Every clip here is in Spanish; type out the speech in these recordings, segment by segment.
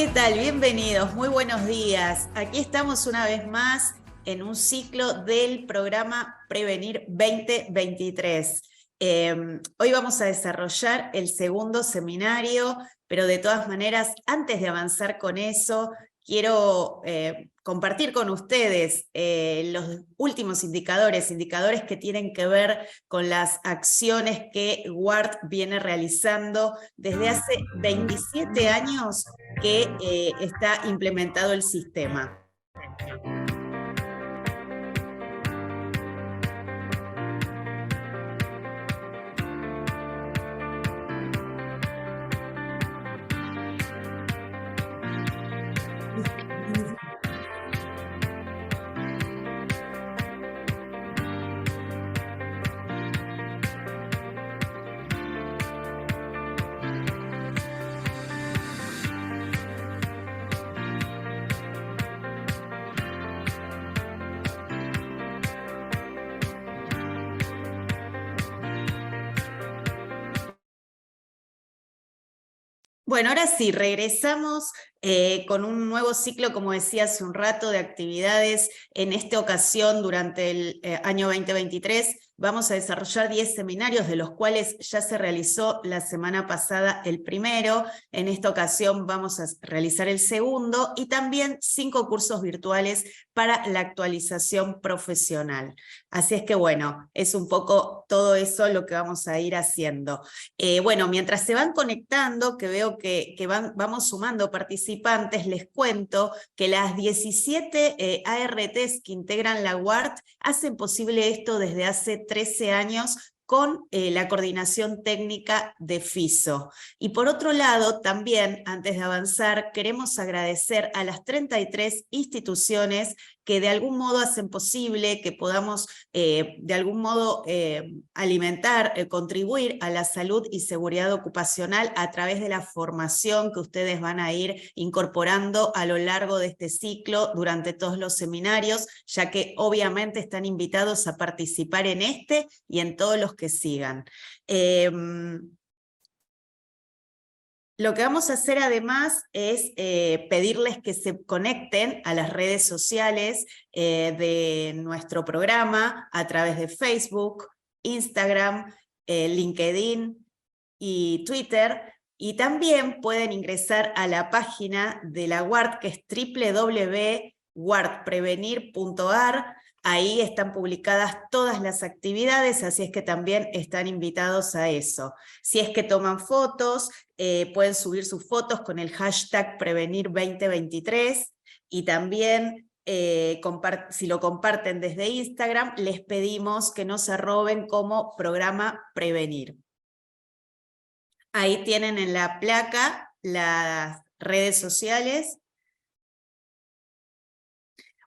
¿Qué tal? Bienvenidos, muy buenos días. Aquí estamos una vez más en un ciclo del programa Prevenir 2023. Hoy vamos a desarrollar el segundo seminario, pero de todas maneras, antes de avanzar con eso, quiero compartir con ustedes los últimos indicadores que tienen que ver con las acciones que WART viene realizando desde hace 27 años que está implementado el sistema. Bueno, ahora sí, regresamos con un nuevo ciclo, como decía hace un rato, de actividades. En esta ocasión, durante el año 2023, vamos a desarrollar 10 seminarios, de los cuales ya se realizó la semana pasada el primero. En esta ocasión vamos a realizar el segundo, y también 5 cursos virtuales para la actualización profesional. Así es que bueno, es un poco todo eso lo que vamos a ir haciendo. Bueno, mientras se van conectando, que veo que vamos sumando participantes, les cuento que las 17 ARTs que integran la WART hacen posible esto desde hace 13 años con la coordinación técnica de FISO. Y por otro lado, también, antes de avanzar, queremos agradecer a las 33 instituciones que de algún modo hacen posible que podamos de algún modo alimentar, contribuir a la salud y seguridad ocupacional a través de la formación que ustedes van a ir incorporando a lo largo de este ciclo durante todos los seminarios, ya que obviamente están invitados a participar en este y en todos los que sigan. Lo que vamos a hacer además es pedirles que se conecten a las redes sociales de nuestro programa a través de Facebook, Instagram, LinkedIn y Twitter, y también pueden ingresar a la página de la WART, que es www.wartprevenir.ar. Ahí están publicadas todas las actividades, así es que también están invitados a eso. Si es que toman fotos, pueden subir sus fotos con el hashtag Prevenir 2023, y también si lo comparten desde Instagram, les pedimos que nos arroben como programa Prevenir. Ahí tienen en la placa las redes sociales.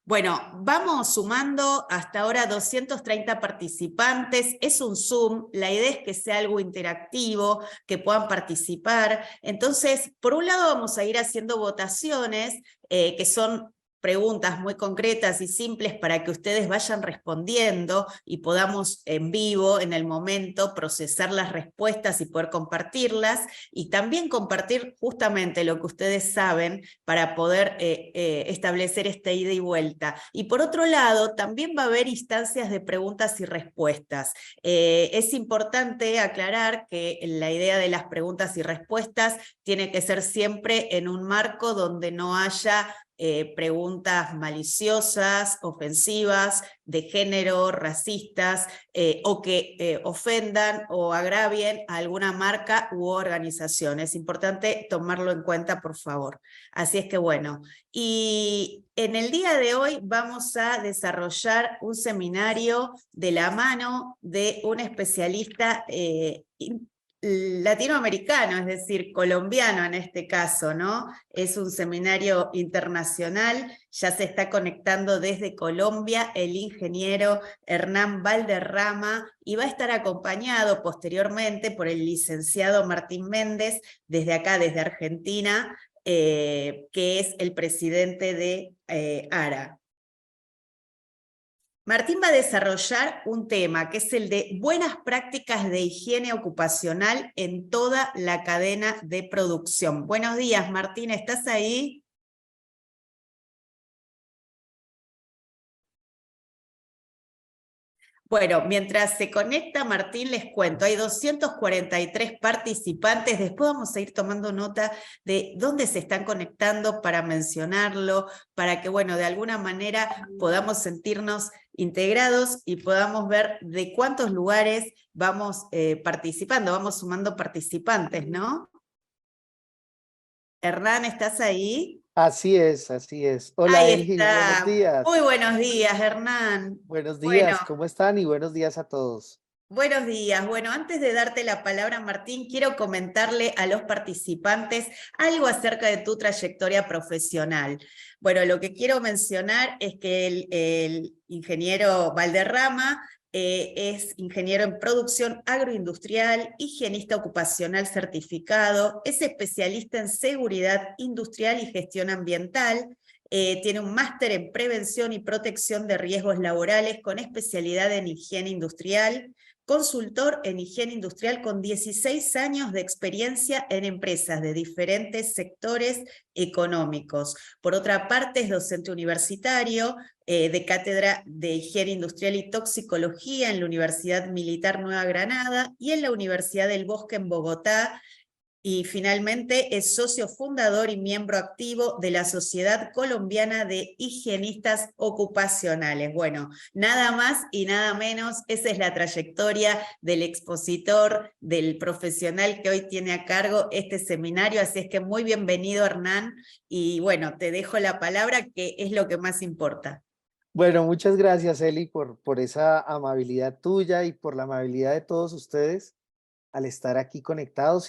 Bueno, vamos sumando hasta ahora 230 participantes, es un Zoom, la idea es que sea algo interactivo, que puedan participar. Entonces, por un lado vamos a ir haciendo votaciones, que son preguntas muy concretas y simples para que ustedes vayan respondiendo y podamos en vivo, en el momento, procesar las respuestas y poder compartirlas, y también compartir justamente lo que ustedes saben para poder establecer esta ida y vuelta. Y por otro lado, también va a haber instancias de preguntas y respuestas. Es importante aclarar que la idea de las preguntas y respuestas tiene que ser siempre en un marco donde no haya preguntas maliciosas, ofensivas, de género, racistas, o que ofendan o agravien a alguna marca u organización. Es importante tomarlo en cuenta, por favor. Así es que bueno, y en el día de hoy vamos a desarrollar un seminario de la mano de un especialista latinoamericano, es decir, colombiano en este caso, ¿no? Es un seminario internacional, ya se está conectando desde Colombia el ingeniero Hernán Valderrama, y va a estar acompañado posteriormente por el licenciado Martín Méndez, desde acá, desde Argentina, que es el presidente de ARA. Martín va a desarrollar un tema que es el de buenas prácticas de higiene ocupacional en toda la cadena de producción. Buenos días, Martín, ¿estás ahí? Bueno, mientras se conecta Martín, les cuento, hay 243 participantes, después vamos a ir tomando nota de dónde se están conectando para mencionarlo, para que, bueno, de alguna manera podamos sentirnos integrados y podamos ver de cuántos lugares vamos participando, vamos sumando participantes, ¿no? Hernán, ¿estás ahí? Así es, así es. Hola Ahí Eli, buenos está. Muy días. buenos días, Hernán. Buenos Bueno, días, ¿cómo están? Y buenos días a todos. buenos días. Bueno, antes de darte la palabra, Martín, quiero comentarle a los participantes algo acerca de tu trayectoria profesional. Bueno, lo que quiero mencionar es que el ingeniero Valderrama es ingeniero en producción agroindustrial, higienista ocupacional certificado, es especialista en seguridad industrial y gestión ambiental. Tiene un máster en prevención y protección de riesgos laborales con especialidad en higiene industrial, consultor en higiene industrial con 16 años de experiencia en empresas de diferentes sectores económicos. Por otra parte, es docente universitario de cátedra de higiene industrial y toxicología en la Universidad Militar Nueva Granada y en la Universidad del Bosque en Bogotá, y finalmente es socio fundador y miembro activo de la Sociedad Colombiana de Higienistas Ocupacionales. Bueno, nada más y nada menos, esa es la trayectoria del expositor, del profesional que hoy tiene a cargo este seminario, así es que muy bienvenido, Hernán, y bueno, te dejo la palabra, que es lo que más importa. Bueno, muchas gracias Eli por esa amabilidad tuya y por la amabilidad de todos ustedes al estar aquí conectados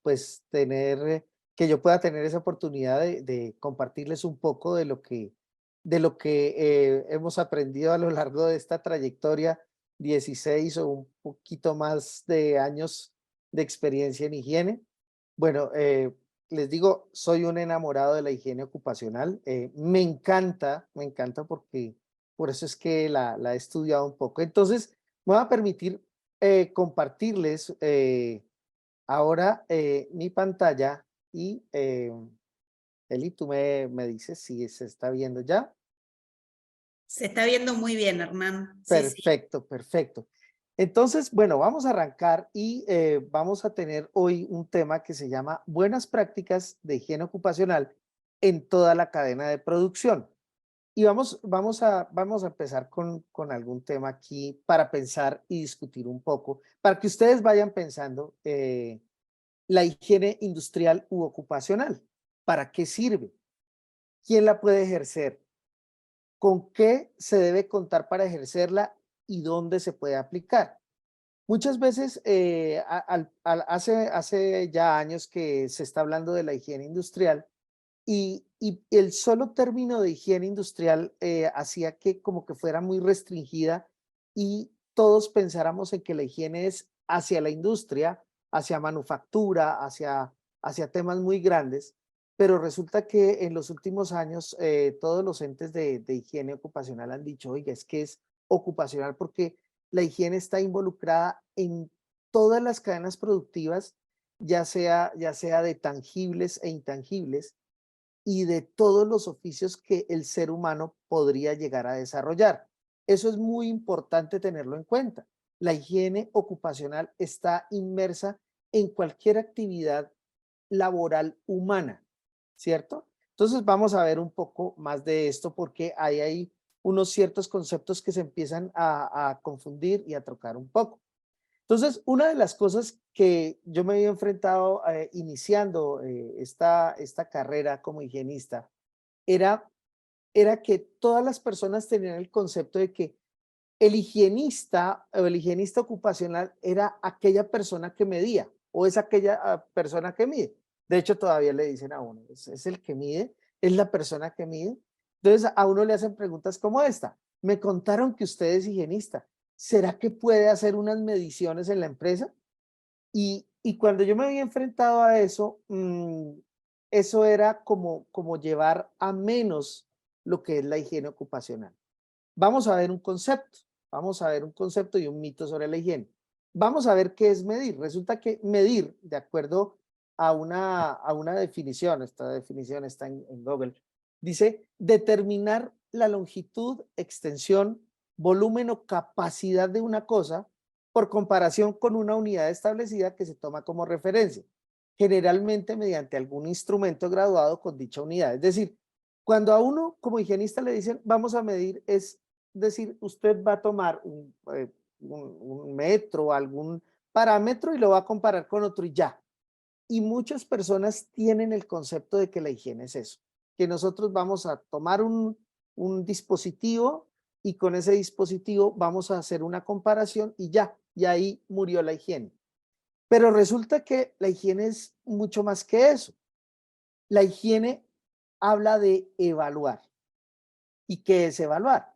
pues que yo pueda tener esa oportunidad de compartirles un poco de lo que hemos aprendido a lo largo de esta trayectoria, 16 o un poquito más de años de experiencia en higiene. Bueno, les digo, soy un enamorado de la higiene ocupacional. Me encanta porque por eso es que la he estudiado un poco. Entonces, me voy a permitir compartirles ahora mi pantalla y Eli, tú me dices si se está viendo ya. Se está viendo muy bien, Hernán. Sí, sí. Perfecto, perfecto. Entonces, bueno, vamos a arrancar y vamos a tener hoy un tema que se llama Buenas prácticas de higiene ocupacional en toda la cadena de producción. Y vamos a empezar con algún tema aquí para pensar y discutir un poco, para que ustedes vayan pensando la higiene industrial u ocupacional. ¿Para qué sirve? ¿Quién la puede ejercer? ¿Con qué se debe contar para ejercerla y dónde se puede aplicar? Muchas veces, hace ya años que se está hablando de la higiene industrial y el solo término de higiene industrial hacía que como que fuera muy restringida y todos pensáramos en que la higiene es hacia la industria, hacia manufactura, hacia temas muy grandes, pero resulta que en los últimos años todos los entes de higiene ocupacional han dicho, oiga, es que es ocupacional porque la higiene está involucrada en todas las cadenas productivas, ya sea de tangibles e intangibles, y de todos los oficios que el ser humano podría llegar a desarrollar. Eso es muy importante tenerlo en cuenta. La higiene ocupacional está inmersa en cualquier actividad laboral humana, ¿cierto? Entonces vamos a ver un poco más de esto porque hay unos ciertos conceptos que se empiezan a confundir y a trocar un poco. Entonces, una de las cosas que yo me había enfrentado iniciando esta carrera como higienista era, era que todas las personas tenían el concepto de que el higienista o el higienista ocupacional era aquella persona que medía o es aquella persona que mide. De hecho, todavía le dicen a uno, es el que mide, es la persona que mide. Entonces, a uno le hacen preguntas como esta. Me contaron que usted es higienista. ¿Será que puede hacer unas mediciones en la empresa? Y cuando yo me había enfrentado a eso, eso era como llevar a menos lo que es la higiene ocupacional. Vamos a ver un concepto, vamos a ver un concepto y un mito sobre la higiene. Vamos a ver qué es medir. Resulta que medir, de acuerdo a una definición, esta definición está en Google, dice determinar la longitud, extensión, volumen o capacidad de una cosa por comparación con una unidad establecida que se toma como referencia, generalmente mediante algún instrumento graduado con dicha unidad. Es decir, cuando a uno como higienista le dicen vamos a medir, es decir, usted va a tomar un metro, algún parámetro y lo va a comparar con otro y ya. Y muchas personas tienen el concepto de que la higiene es eso, que nosotros vamos a tomar un dispositivo y con ese dispositivo vamos a hacer una comparación y ya, y ahí murió la higiene. Pero resulta que la higiene es mucho más que eso. La higiene habla de evaluar. ¿Y qué es evaluar?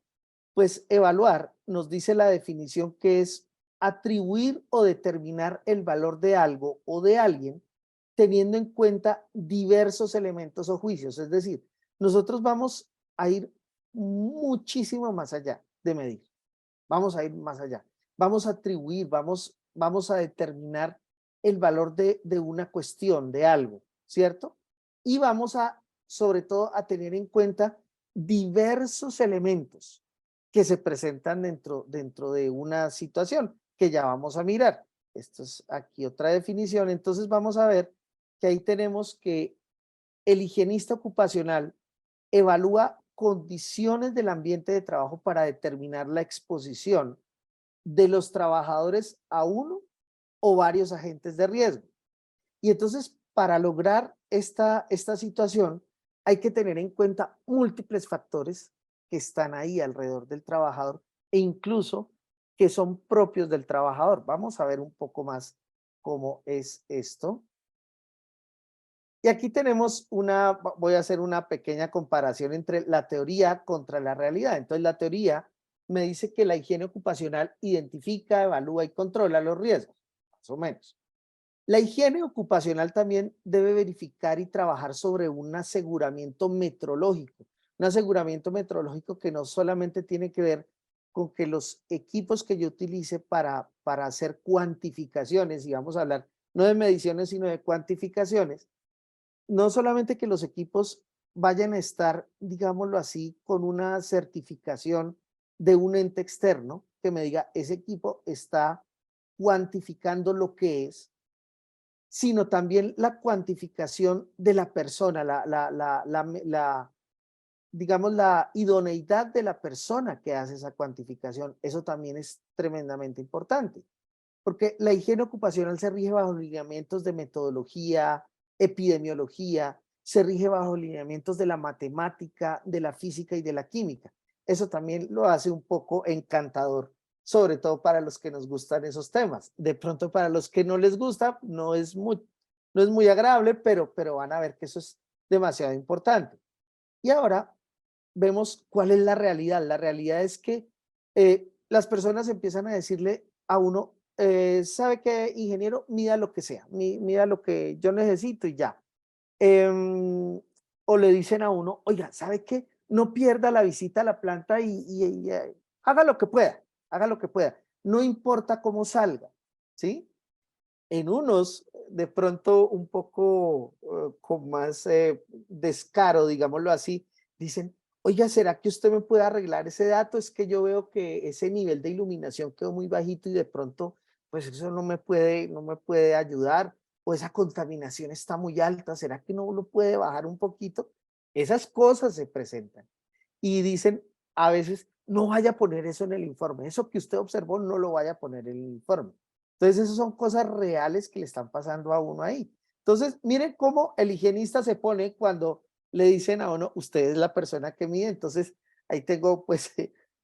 Pues evaluar nos dice la definición que es atribuir o determinar el valor de algo o de alguien teniendo en cuenta diversos elementos o juicios. Es decir, nosotros vamos a ir muchísimo más allá de medir. Vamos a ir más allá. Vamos a atribuir, vamos a determinar el valor de una cuestión, de algo, ¿cierto? Y vamos a, sobre todo, a tener en cuenta diversos elementos que se presentan dentro de una situación que ya vamos a mirar. Esto es aquí otra definición. Entonces vamos a ver que ahí tenemos que el higienista ocupacional evalúa condiciones del ambiente de trabajo para determinar la exposición de los trabajadores a uno o varios agentes de riesgo. Y entonces, para lograr esta situación, hay que tener en cuenta múltiples factores que están ahí alrededor del trabajador e incluso que son propios del trabajador. Vamos a ver un poco más cómo es esto. Y aquí tenemos voy a hacer una pequeña comparación entre la teoría contra la realidad. Entonces, la teoría me dice que la higiene ocupacional identifica, evalúa y controla los riesgos, más o menos. La higiene ocupacional también debe verificar y trabajar sobre un aseguramiento metrológico. Un aseguramiento metrológico que no solamente tiene que ver con que los equipos que yo utilice para hacer cuantificaciones, y vamos a hablar no de mediciones, sino de cuantificaciones, no solamente que los equipos vayan a estar, digámoslo así, con una certificación de un ente externo que me diga ese equipo está cuantificando lo que es, sino también la cuantificación de la persona, digamos, la idoneidad de la persona que hace esa cuantificación. Eso también es tremendamente importante, porque la higiene ocupacional se rige bajo lineamientos de metodología, epidemiología, se rige bajo lineamientos de la matemática, de la física y de la química. Eso también lo hace un poco encantador, sobre todo para los que nos gustan esos temas. De pronto para los que no les gusta, no es muy agradable, pero van a ver que eso es demasiado importante. Y ahora vemos cuál es la realidad. La realidad es que las personas empiezan a decirle a uno, ¿sabe qué, ingeniero? Mida lo que sea, mida lo que yo necesito y ya. O le dicen a uno, oiga, ¿sabe qué? No pierda la visita a la planta y haga lo que pueda, haga lo que pueda. No importa cómo salga, ¿sí? En unos, de pronto un poco con más descaro, digámoslo así, dicen, oiga, ¿será que usted me puede arreglar ese dato? Es que yo veo que ese nivel de iluminación quedó muy bajito y de pronto, pues eso no me puede ayudar, o esa contaminación está muy alta, ¿será que no lo puede bajar un poquito? Esas cosas se presentan y dicen a veces, no vaya a poner eso en el informe, eso que usted observó no lo vaya a poner en el informe. Entonces, esas son cosas reales que le están pasando a uno ahí. Entonces, miren cómo el higienista se pone cuando le dicen a uno, usted es la persona que mide. Entonces, ahí tengo pues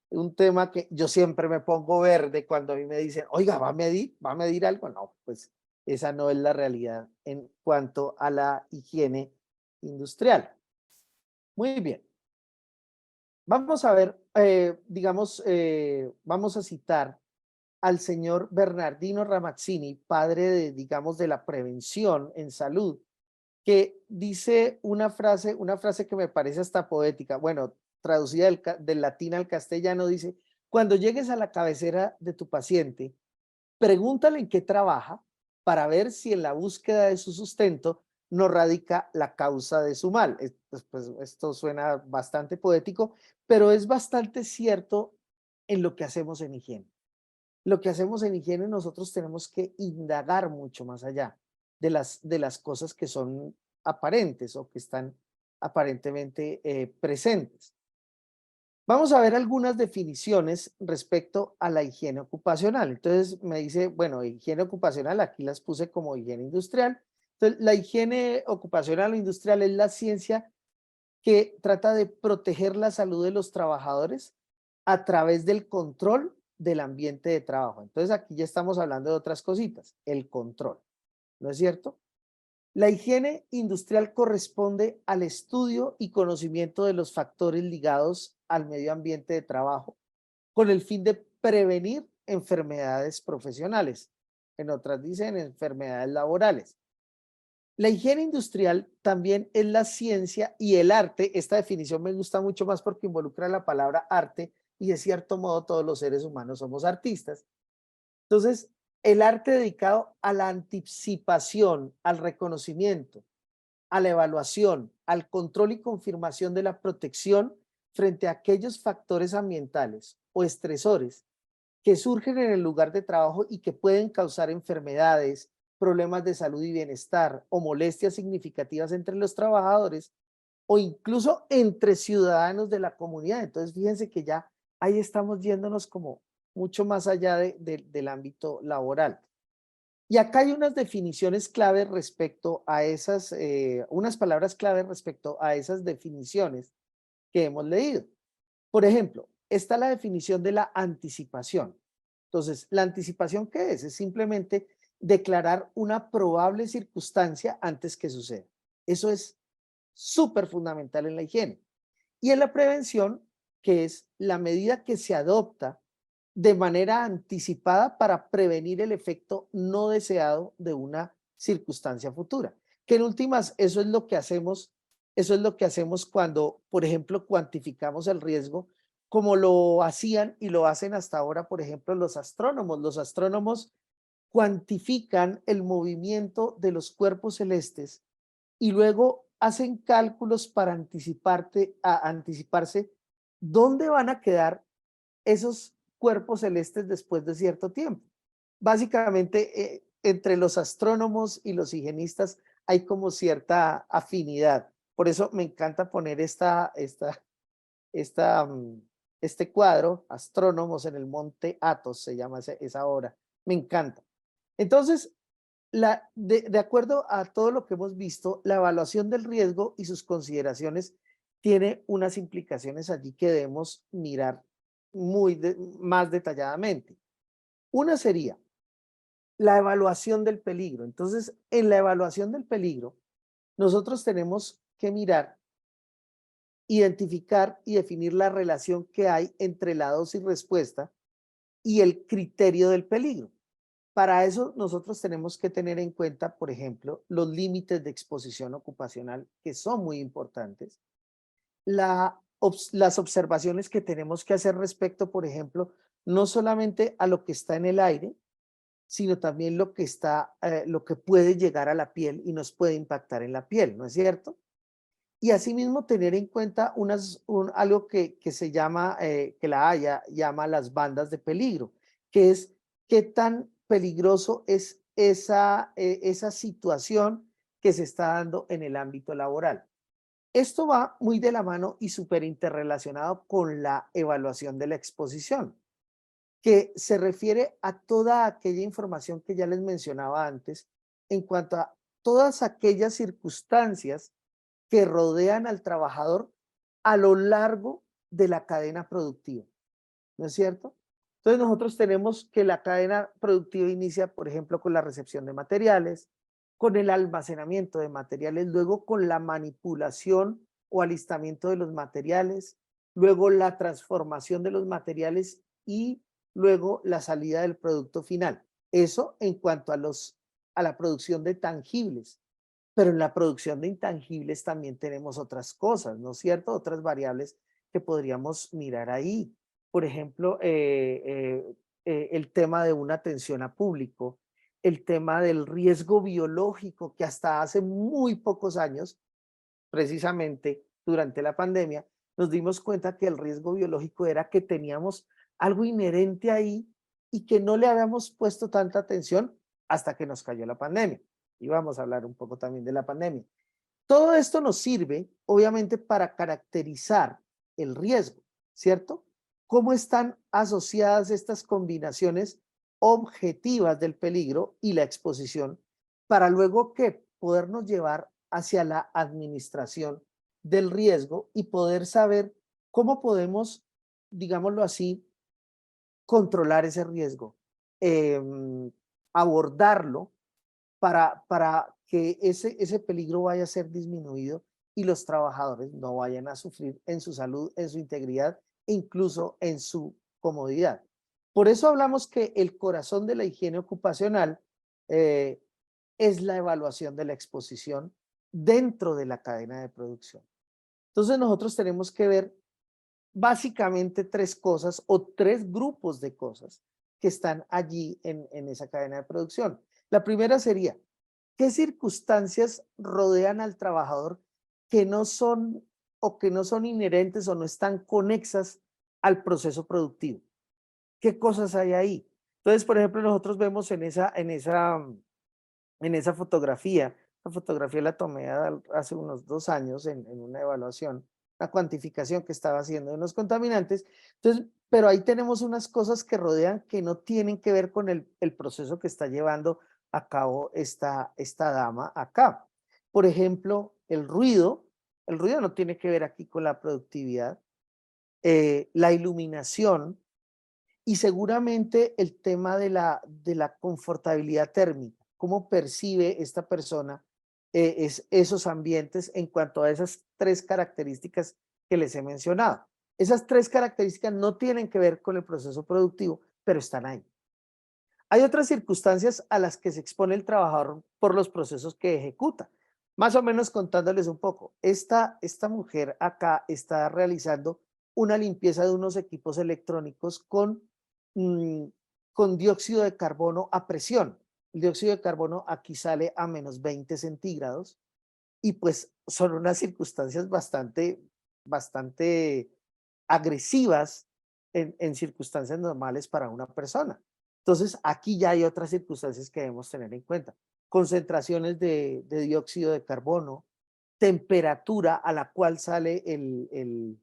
un tema que yo siempre me pongo verde cuando a mí me dicen, oiga, va a medir algo? No, pues esa no es la realidad en cuanto a la higiene industrial. Muy bien. Vamos a ver, digamos, vamos a citar al señor Bernardino Ramazzini, padre de, digamos, de la prevención en salud, que dice una frase que me parece hasta poética. Bueno, traducida del latín al castellano, dice, cuando llegues a la cabecera de tu paciente, pregúntale en qué trabaja para ver si en la búsqueda de su sustento no radica la causa de su mal. Pues, esto suena bastante poético, pero es bastante cierto en lo que hacemos en higiene. Lo que hacemos en higiene nosotros tenemos que indagar mucho más allá de las cosas que son aparentes o que están aparentemente presentes. Vamos a ver algunas definiciones respecto a la higiene ocupacional. Entonces me dice, bueno, higiene ocupacional, aquí las puse como higiene industrial. Entonces, la higiene ocupacional o industrial es la ciencia que trata de proteger la salud de los trabajadores a través del control del ambiente de trabajo. Entonces aquí ya estamos hablando de otras cositas, el control, ¿no es cierto? La higiene industrial corresponde al estudio y conocimiento de los factores ligados al medio ambiente de trabajo con el fin de prevenir enfermedades profesionales. En otras dicen enfermedades laborales. La higiene industrial también es la ciencia y el arte. Esta definición me gusta mucho más porque involucra la palabra arte y de cierto modo todos los seres humanos somos artistas. Entonces, el arte dedicado a la anticipación, al reconocimiento, a la evaluación, al control y confirmación de la protección frente a aquellos factores ambientales o estresores que surgen en el lugar de trabajo y que pueden causar enfermedades, problemas de salud y bienestar o molestias significativas entre los trabajadores o incluso entre ciudadanos de la comunidad. Entonces, fíjense que ya ahí estamos yéndonos como mucho más allá del ámbito laboral. Y acá hay unas definiciones claves respecto a esas, unas palabras claves respecto a esas definiciones que hemos leído. Por ejemplo, está la definición de la anticipación. Entonces, ¿la anticipación qué es? Es simplemente declarar una probable circunstancia antes que suceda. Eso es súper fundamental en la higiene. Y en la prevención, que es la medida que se adopta de manera anticipada para prevenir el efecto no deseado de una circunstancia futura. Que en últimas, eso es lo que hacemos cuando, por ejemplo, cuantificamos el riesgo, como lo hacían y lo hacen hasta ahora, por ejemplo, los astrónomos. Los astrónomos cuantifican el movimiento de los cuerpos celestes y luego hacen cálculos para anticiparse dónde van a quedar esos cuerpos celestes después de cierto tiempo. Básicamente, entre los astrónomos y los higienistas hay como cierta afinidad. Por eso me encanta poner esta, este cuadro, Astrónomos en el Monte Athos, se llama esa obra. Me encanta. Entonces, de acuerdo a todo lo que hemos visto, la evaluación del riesgo y sus consideraciones tiene unas implicaciones allí que debemos mirar más detalladamente. Una sería la evaluación del peligro. Entonces, en la evaluación del peligro, nosotros tenemos que mirar, identificar y definir la relación que hay entre la dosis respuesta y el criterio del peligro. Para eso nosotros tenemos que tener en cuenta, por ejemplo, los límites de exposición ocupacional, que son muy importantes, las observaciones que tenemos que hacer respecto, por ejemplo, no solamente a lo que está en el aire, sino también lo que puede llegar a la piel y nos puede impactar en la piel, ¿no es cierto? Y asimismo tener en cuenta algo que se llama, que la Haya llama las bandas de peligro, que es qué tan peligroso es esa situación que se está dando en el ámbito laboral. Esto va muy de la mano y súper interrelacionado con la evaluación de la exposición, que se refiere a toda aquella información que ya les mencionaba antes en cuanto a todas aquellas circunstancias que rodean al trabajador a lo largo de la cadena productiva, ¿no es cierto? Entonces nosotros tenemos que la cadena productiva inicia, por ejemplo, con la recepción de materiales, con el almacenamiento de materiales, luego con la manipulación o alistamiento de los materiales, luego la transformación de los materiales y luego la salida del producto final. Eso en cuanto a la producción de tangibles. Pero en la producción de intangibles también tenemos otras cosas, ¿no es cierto? Otras variables que podríamos mirar ahí. Por ejemplo, el tema de una atención a público, el tema del riesgo biológico, que hasta hace muy pocos años, precisamente durante la pandemia, nos dimos cuenta que el riesgo biológico era que teníamos algo inherente ahí y que no le habíamos puesto tanta atención hasta que nos cayó la pandemia. Y vamos a hablar un poco también de la pandemia. Todo esto nos sirve, obviamente, para caracterizar el riesgo, ¿cierto? ¿Cómo están asociadas estas combinaciones objetivas del peligro y la exposición para luego que podernos llevar hacia la administración del riesgo y poder saber cómo podemos, digámoslo así, controlar ese riesgo, abordarlo para que ese peligro vaya a ser disminuido y los trabajadores no vayan a sufrir en su salud, en su integridad e incluso en su comodidad. Por eso hablamos que el corazón de la higiene ocupacional eh, es la evaluación de la exposición dentro de la cadena de producción. Entonces nosotros tenemos que ver básicamente tres cosas o tres grupos de cosas que están allí en esa cadena de producción. La primera sería, ¿qué circunstancias rodean al trabajador que no son o que no son inherentes o no están conexas al proceso productivo? ¿Qué cosas hay ahí? Entonces, por ejemplo, nosotros vemos en esa fotografía, la fotografía la tomé hace unos 2 años en una evaluación, una cuantificación que estaba haciendo de unos contaminantes. Entonces, pero ahí tenemos unas cosas que rodean que no tienen que ver con el proceso que está llevando a cabo esta dama acá. Por ejemplo, el ruido no tiene que ver aquí con la productividad, la iluminación y seguramente el tema de la confortabilidad térmica. ¿Cómo percibe esta persona esos ambientes en cuanto a esas tres características que les he mencionado? Esas tres características no tienen que ver con el proceso productivo, pero están ahí. Hay otras circunstancias a las que se expone el trabajador por los procesos que ejecuta. Más o menos contándoles un poco, esta mujer acá está realizando una limpieza de unos equipos electrónicos mm, con dióxido de carbono a presión. El dióxido de carbono aquí sale a -20 centígrados y pues son unas circunstancias bastante agresivas en circunstancias normales para una persona. Entonces, aquí ya hay otras circunstancias que debemos tener en cuenta. Concentraciones de dióxido de carbono, temperatura a la cual sale el,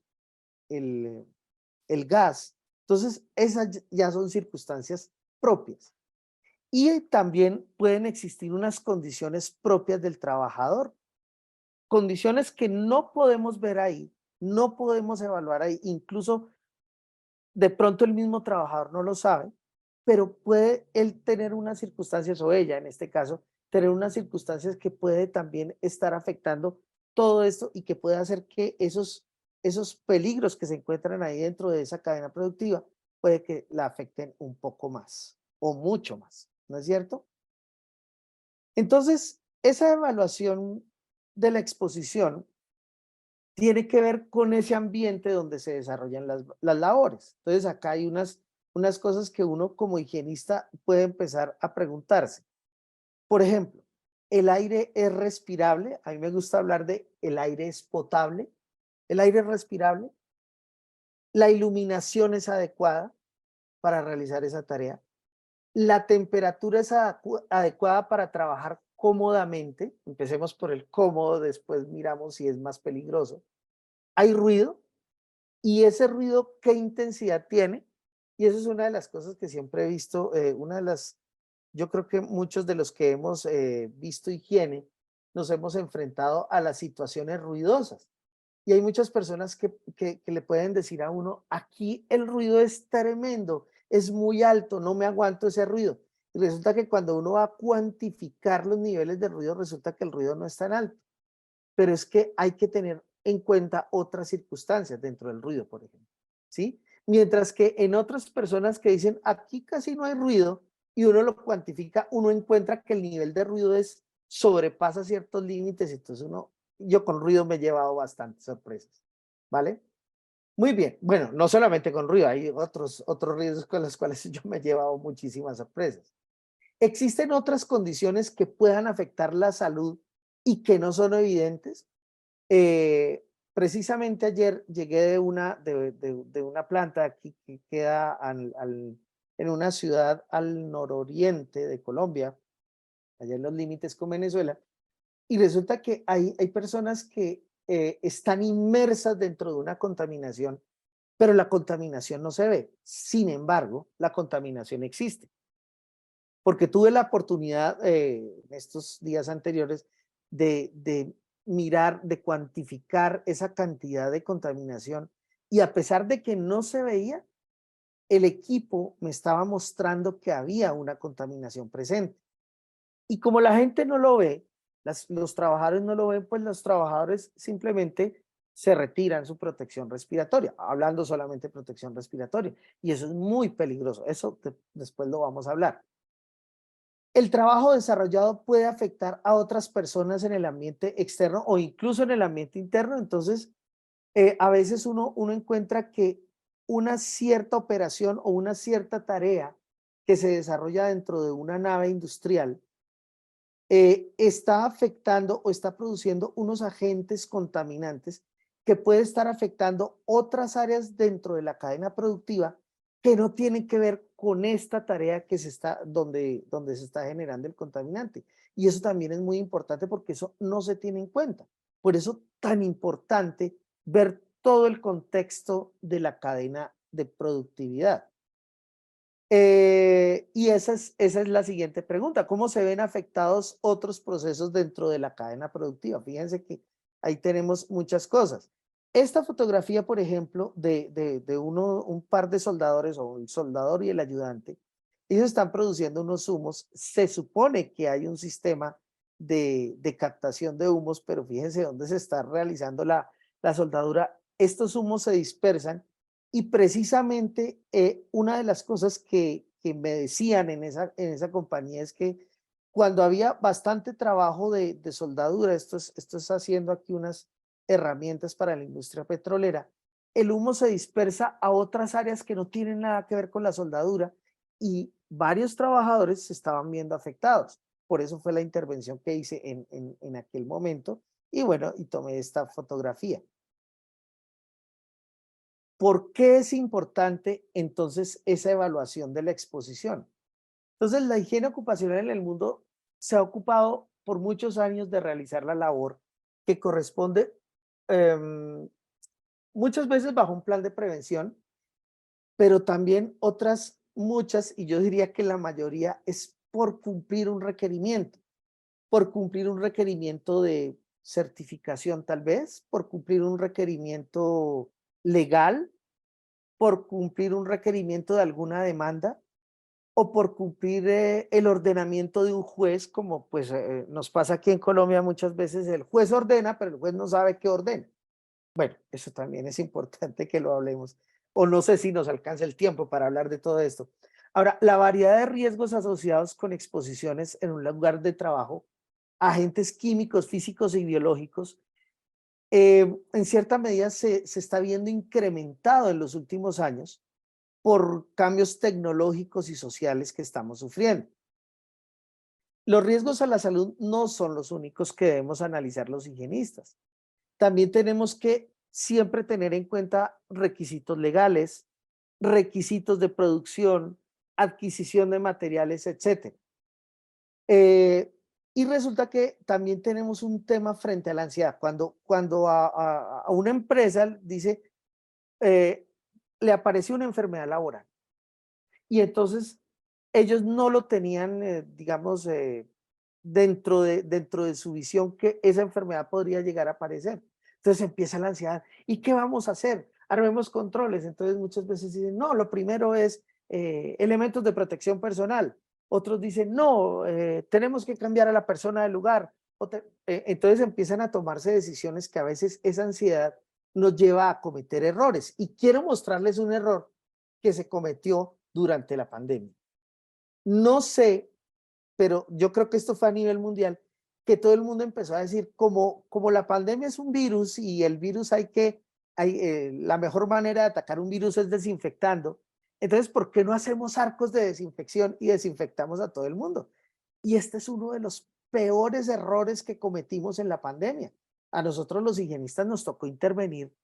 el gas. Entonces, esas ya son circunstancias propias. Y también pueden existir unas condiciones propias del trabajador, condiciones que no podemos ver ahí, no podemos evaluar ahí, incluso de pronto el mismo trabajador no lo sabe, pero puede él tener unas circunstancias, o ella en este caso, tener unas circunstancias que puede también estar afectando todo esto y que puede hacer que esos peligros que se encuentran ahí dentro de esa cadena productiva, puede que la afecten un poco más o mucho más, ¿no es cierto? Entonces, esa evaluación de la exposición tiene que ver con ese ambiente donde se desarrollan las labores. Entonces, acá hay unas cosas que uno como higienista puede empezar a preguntarse. Por ejemplo, ¿el aire es respirable? A mí me gusta hablar de el aire es potable. ¿El aire es respirable? ¿La iluminación es adecuada para realizar esa tarea? ¿La temperatura es adecuada para trabajar cómodamente? Empecemos por el cómodo, después miramos si es más peligroso. ¿Hay ruido? ¿Y ese ruido qué intensidad tiene? Y eso es una de las cosas que siempre he visto, yo creo que muchos de los que hemos visto higiene nos hemos enfrentado a las situaciones ruidosas. Y hay muchas personas que le pueden decir a uno, aquí el ruido es tremendo, es muy alto, no me aguanto ese ruido. Y resulta que cuando uno va a cuantificar los niveles de ruido, resulta que el ruido no es tan alto. Pero es que hay que tener en cuenta otras circunstancias dentro del ruido, por ejemplo, ¿sí? Mientras que en otras personas que dicen, aquí casi no hay ruido, y uno lo cuantifica, uno encuentra que el nivel de ruido sobrepasa ciertos límites, entonces yo con ruido me he llevado bastantes sorpresas, ¿vale? Muy bien. Bueno, no solamente con ruido, hay otros riesgos con los cuales yo me he llevado muchísimas sorpresas. ¿Existen otras condiciones que puedan afectar la salud y que no son evidentes? Precisamente ayer llegué de una planta aquí que queda en una ciudad al nororiente de Colombia, allá en los límites con Venezuela, y resulta que hay personas que están inmersas dentro de una contaminación, pero la contaminación no se ve. Sin embargo, la contaminación existe. Porque tuve la oportunidad en estos días anteriores de mirar, de cuantificar esa cantidad de contaminación y a pesar de que no se veía, el equipo me estaba mostrando que había una contaminación presente. Y como la gente no lo ve, los trabajadores no lo ven, pues los trabajadores simplemente se retiran su protección respiratoria, hablando solamente de protección respiratoria. Y eso es muy peligroso, eso después lo vamos a hablar. El trabajo desarrollado puede afectar a otras personas en el ambiente externo o incluso en el ambiente interno. Entonces, a veces uno encuentra que una cierta operación o una cierta tarea que se desarrolla dentro de una nave industrial está afectando o está produciendo unos agentes contaminantes que puede estar afectando otras áreas dentro de la cadena productiva que no tienen que ver con esta tarea que donde se está generando el contaminante. Y eso también es muy importante porque eso no se tiene en cuenta. Por eso tan importante ver todo el contexto de la cadena de productividad. Y esa es la siguiente pregunta. ¿Cómo se ven afectados otros procesos dentro de la cadena productiva? Fíjense que ahí tenemos muchas cosas. Esta fotografía, por ejemplo, de un par de soldadores o el soldador y el ayudante, ellos están produciendo unos humos. Se supone que hay un sistema de captación de humos, pero fíjense dónde se está realizando la soldadura. Estos humos se dispersan y precisamente una de las cosas que me decían en esa compañía es que cuando había bastante trabajo de soldadura, esto es haciendo aquí unas herramientas para la industria petrolera, el humo se dispersa a otras áreas que no tienen nada que ver con la soldadura y varios trabajadores se estaban viendo afectados. Por eso fue la intervención que hice en aquel momento y bueno, y tomé esta fotografía. ¿Por qué es importante entonces esa evaluación de la exposición? Entonces, la higiene ocupacional en el mundo se ha ocupado por muchos años de realizar la labor que corresponde muchas veces bajo un plan de prevención, pero también otras muchas, y yo diría que la mayoría, es por cumplir un requerimiento de certificación tal vez, por cumplir un requerimiento legal, por cumplir un requerimiento de alguna demanda o por cumplir el ordenamiento de un juez, como pues nos pasa aquí en Colombia muchas veces, el juez ordena, pero el juez no sabe qué ordena. Bueno, eso también es importante que lo hablemos, o no sé si nos alcanza el tiempo para hablar de todo esto. Ahora, la variedad de riesgos asociados con exposiciones en un lugar de trabajo, agentes químicos, físicos y biológicos, en cierta medida se está viendo incrementado en los últimos años por cambios tecnológicos y sociales que estamos sufriendo. Los riesgos a la salud no son los únicos que debemos analizar los higienistas. También tenemos que siempre tener en cuenta requisitos legales, requisitos de producción, adquisición de materiales, etc. Y resulta que también tenemos un tema frente a la ansiedad. Cuando a una empresa dice, eh, le apareció una enfermedad laboral y entonces ellos no lo tenían, digamos, dentro de su visión que esa enfermedad podría llegar a aparecer. Entonces empieza la ansiedad. ¿Y qué vamos a hacer? Armemos controles. Entonces muchas veces dicen, no, lo primero es elementos de protección personal. Otros dicen, no, tenemos que cambiar a la persona del lugar. Entonces empiezan a tomarse decisiones que a veces esa ansiedad nos lleva a cometer errores. Y quiero mostrarles un error que se cometió durante la pandemia. No sé, pero yo creo que esto fue a nivel mundial, que todo el mundo empezó a decir, como la pandemia es un virus y el virus la mejor manera de atacar un virus es desinfectando. Entonces, ¿por qué no hacemos arcos de desinfección y desinfectamos a todo el mundo? Y este es uno de los peores errores que cometimos en la pandemia. A nosotros los higienistas nos tocó intervenir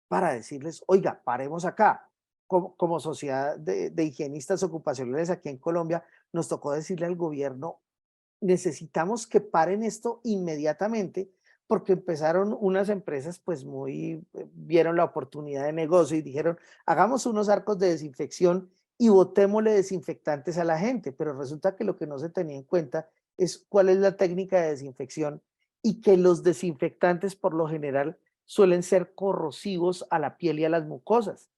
para decirles, oiga, paremos acá. Como sociedad de higienistas ocupacionales aquí en Colombia, nos tocó decirle al gobierno, necesitamos que paren esto inmediatamente, porque empezaron unas empresas pues vieron la oportunidad de negocio y dijeron, hagamos unos arcos de desinfección y botémosle desinfectantes a la gente, pero resulta que lo que no se tenía en cuenta es cuál es la técnica de desinfección y que los desinfectantes por lo general suelen ser corrosivos a la piel y a las mucosas.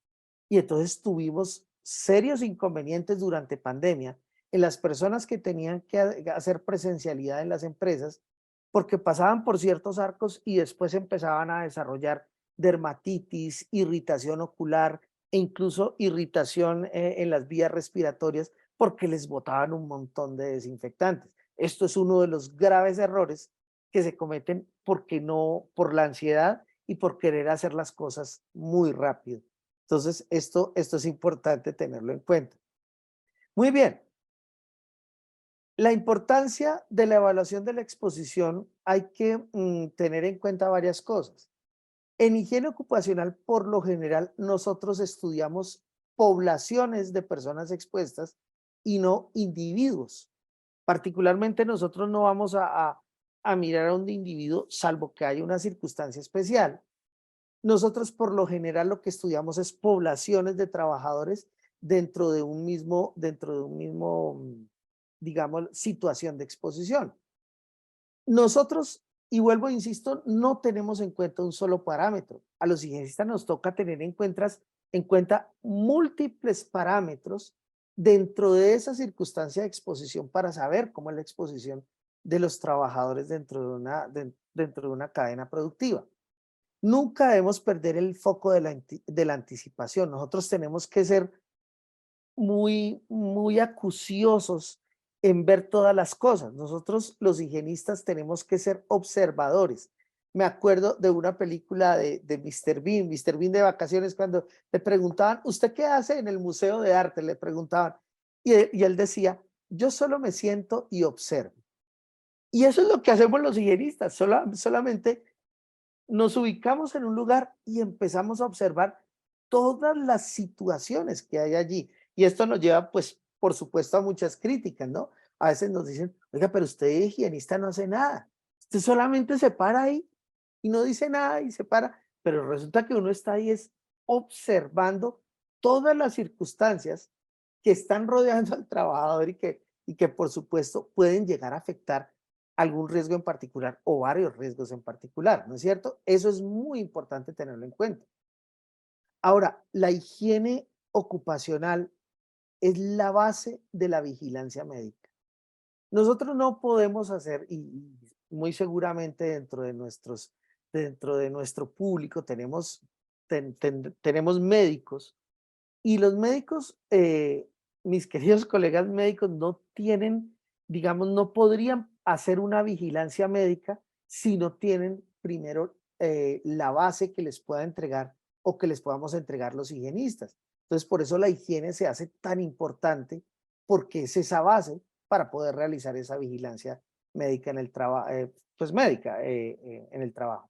Y entonces tuvimos serios inconvenientes durante pandemia en las personas que tenían que hacer presencialidad en las empresas, porque pasaban por ciertos arcos y después empezaban a desarrollar dermatitis, irritación ocular e incluso irritación en las vías respiratorias porque les botaban un montón de desinfectantes. Esto es uno de los graves errores que se cometen por la ansiedad y por querer hacer las cosas muy rápido. Entonces, esto es importante tenerlo en cuenta. Muy bien. La importancia de la evaluación de la exposición hay que tener en cuenta varias cosas. En higiene ocupacional, por lo general, nosotros estudiamos poblaciones de personas expuestas y no individuos. Particularmente nosotros no vamos a mirar a un individuo salvo que haya una circunstancia especial. Nosotros por lo general lo que estudiamos es poblaciones de trabajadores dentro de un mismo, digamos, situación de exposición. Nosotros, y vuelvo, insisto, no tenemos en cuenta un solo parámetro. A los higienistas nos toca tener en cuenta múltiples parámetros dentro de esa circunstancia de exposición para saber cómo es la exposición de los trabajadores dentro de una cadena productiva. Nunca debemos perder el foco de la anticipación. Nosotros tenemos que ser muy acuciosos en ver todas las cosas. Nosotros, los higienistas, tenemos que ser observadores. Me acuerdo de una película de Mr. Bean de vacaciones, cuando le preguntaban, ¿usted qué hace en el Museo de Arte? Le preguntaban. Y él decía, yo solo me siento y observo. Y eso es lo que hacemos los higienistas, solamente nos ubicamos en un lugar y empezamos a observar todas las situaciones que hay allí. Y esto nos lleva, pues, por supuesto, a muchas críticas, ¿no? A veces nos dicen, oiga, pero usted higienista no hace nada. Usted solamente se para ahí y no dice nada y se para. Pero resulta que uno está ahí es observando todas las circunstancias que están rodeando al trabajador y que por supuesto pueden llegar a afectar algún riesgo en particular o varios riesgos en particular, ¿no es cierto? Eso es muy importante tenerlo en cuenta. Ahora, la higiene ocupacional es la base de la vigilancia médica. Nosotros no podemos hacer, y muy seguramente dentro de nuestro público tenemos médicos, y los médicos, mis queridos colegas médicos, no tienen, digamos, no podrían hacer una vigilancia médica si no tienen primero la base que les pueda entregar o que les podamos entregar los higienistas. Entonces, por eso la higiene se hace tan importante, porque es esa base para poder realizar esa vigilancia médica en el trabajo, pues médica en el trabajo.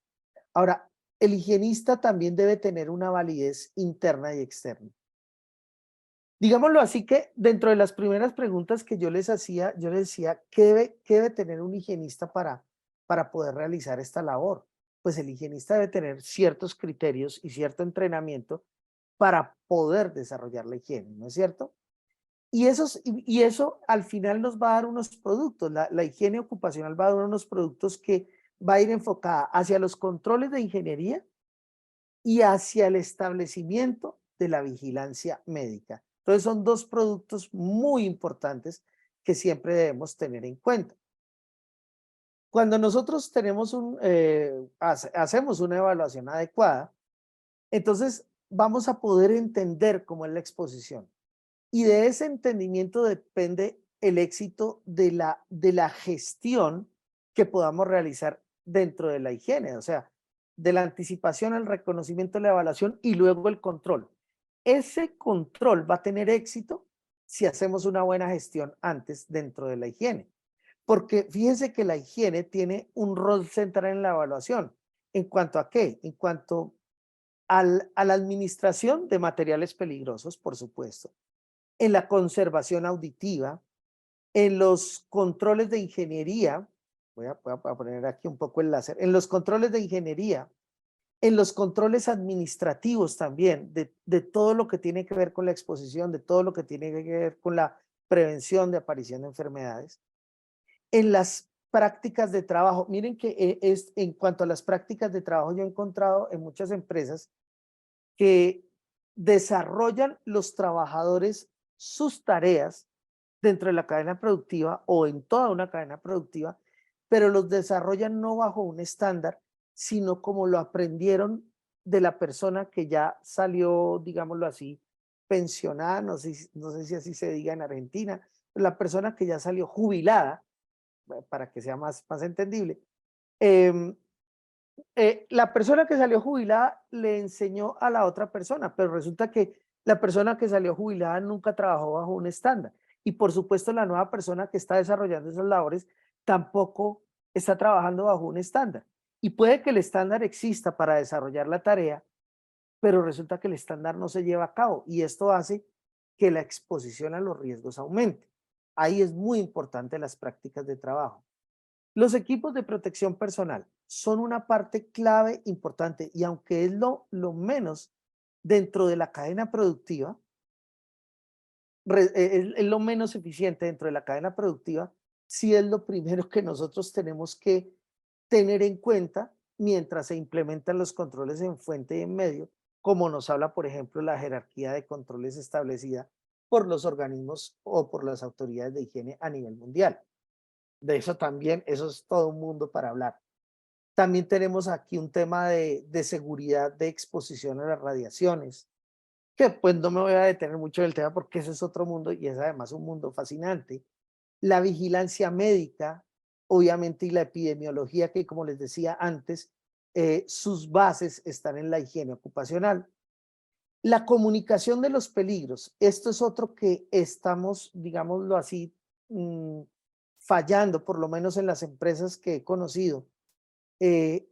Ahora, el higienista también debe tener una validez interna y externa. Digámoslo así, que dentro de las primeras preguntas que yo les hacía, yo les decía, ¿qué debe tener un higienista para poder realizar esta labor? Pues el higienista debe tener ciertos criterios y cierto entrenamiento para poder desarrollar la higiene, ¿no es cierto? Y eso al final nos va a dar unos productos. La higiene ocupacional va a dar unos productos que va a ir enfocada hacia los controles de ingeniería y hacia el establecimiento de la vigilancia médica. Entonces son dos productos muy importantes que siempre debemos tener en cuenta. Cuando nosotros hacemos una evaluación adecuada, entonces vamos a poder entender cómo es la exposición. Y de ese entendimiento depende el éxito de la gestión que podamos realizar dentro de la higiene. O sea, de la anticipación al reconocimiento, la evaluación y luego el control. Ese control va a tener éxito si hacemos una buena gestión antes dentro de la higiene. Porque fíjense que la higiene tiene un rol central en la evaluación. ¿En cuanto a qué? En cuanto a la administración de materiales peligrosos, por supuesto, en la conservación auditiva, en los controles de ingeniería, voy a poner aquí un poco el láser, en los controles de ingeniería, en los controles administrativos también, de todo lo que tiene que ver con la exposición, de todo lo que tiene que ver con la prevención de aparición de enfermedades, en las prácticas de trabajo. Miren que en cuanto a las prácticas de trabajo, yo he encontrado en muchas empresas que desarrollan los trabajadores sus tareas dentro de la cadena productiva o en toda una cadena productiva, pero los desarrollan no bajo un estándar, sino como lo aprendieron de la persona que ya salió, digámoslo así, pensionada, no sé si así se diga en Argentina, la persona que ya salió jubilada, para que sea más entendible. em, la persona que salió jubilada le enseñó a la otra persona, pero resulta que la persona que salió jubilada nunca trabajó bajo un estándar. Y por supuesto la nueva persona que está desarrollando esas labores tampoco está trabajando bajo un estándar. Y puede que el estándar exista para desarrollar la tarea, pero resulta que el estándar no se lleva a cabo y esto hace que la exposición a los riesgos aumente. Ahí es muy importante las prácticas de trabajo. Los equipos de protección personal son una parte clave importante y aunque es lo menos dentro de la cadena productiva, es lo menos eficiente dentro de la cadena productiva, sí es lo primero que nosotros tenemos que tener en cuenta mientras se implementan los controles en fuente y en medio, como nos habla, por ejemplo, la jerarquía de controles establecida por los organismos o por las autoridades de higiene a nivel mundial. De eso también, eso es todo un mundo para hablar. También tenemos aquí un tema de seguridad de exposición a las radiaciones, que pues no me voy a detener mucho en el tema porque ese es otro mundo y es además un mundo fascinante. La vigilancia médica, obviamente, y la epidemiología, que como les decía antes, sus bases están en la higiene ocupacional. La comunicación de los peligros, esto es otro que estamos, digámoslo así, mm, fallando, por lo menos en las empresas que he conocido.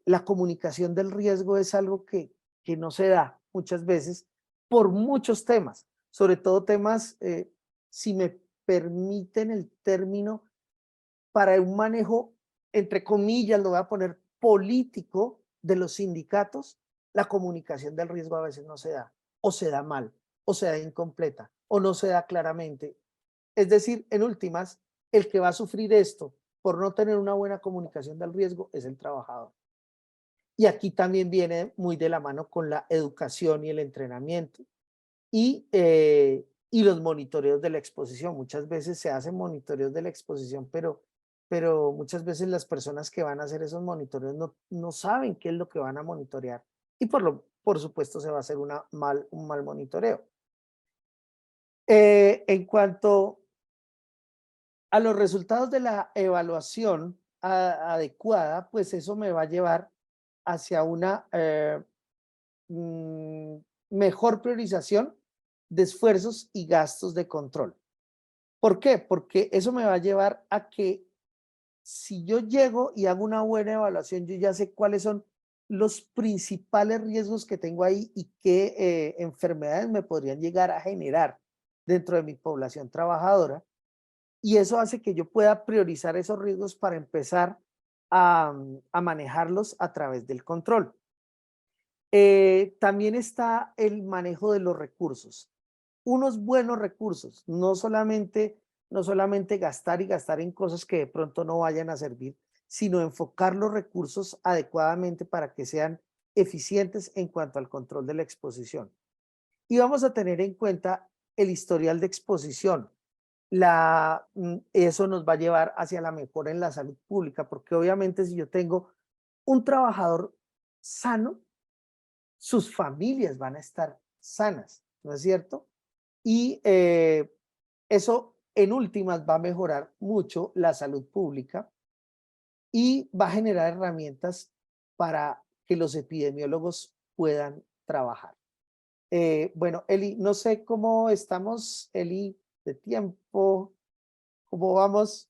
La comunicación del riesgo es algo que no se da muchas veces por muchos temas, sobre todo temas, si me permiten el término, para un manejo, entre comillas, lo voy a poner político de los sindicatos, la comunicación del riesgo a veces no se da, o se da mal, o se da incompleta, o no se da claramente. Es decir, en últimas, el que va a sufrir esto por no tener una buena comunicación del riesgo es el trabajador. Y aquí también viene muy de la mano con la educación y el entrenamiento y los monitoreos de la exposición. Muchas veces se hacen monitoreos de la exposición, pero muchas veces las personas que van a hacer esos monitoreos no saben qué es lo que van a monitorear y por supuesto se va a hacer un mal monitoreo. En cuanto a los resultados de la evaluación adecuada, pues eso me va a llevar hacia una mm, mejor priorización de esfuerzos y gastos de control. ¿Por qué? Porque eso me va a llevar a que si yo llego y hago una buena evaluación, yo ya sé cuáles son los principales riesgos que tengo ahí y qué enfermedades me podrían llegar a generar dentro de mi población trabajadora. Y eso hace que yo pueda priorizar esos riesgos para empezar a manejarlos a través del control. También está el manejo de los recursos. Unos buenos recursos, no solamente gastar y gastar en cosas que de pronto no vayan a servir, sino enfocar los recursos adecuadamente para que sean eficientes en cuanto al control de la exposición. Y vamos a tener en cuenta el historial de exposición. Eso nos va a llevar hacia la mejora en la salud pública, porque obviamente si yo tengo un trabajador sano, sus familias van a estar sanas, ¿no es cierto? Y eso en últimas va a mejorar mucho la salud pública y va a generar herramientas para que los epidemiólogos puedan trabajar. Bueno, Eli, no sé cómo estamos, Eli, de tiempo, cómo vamos.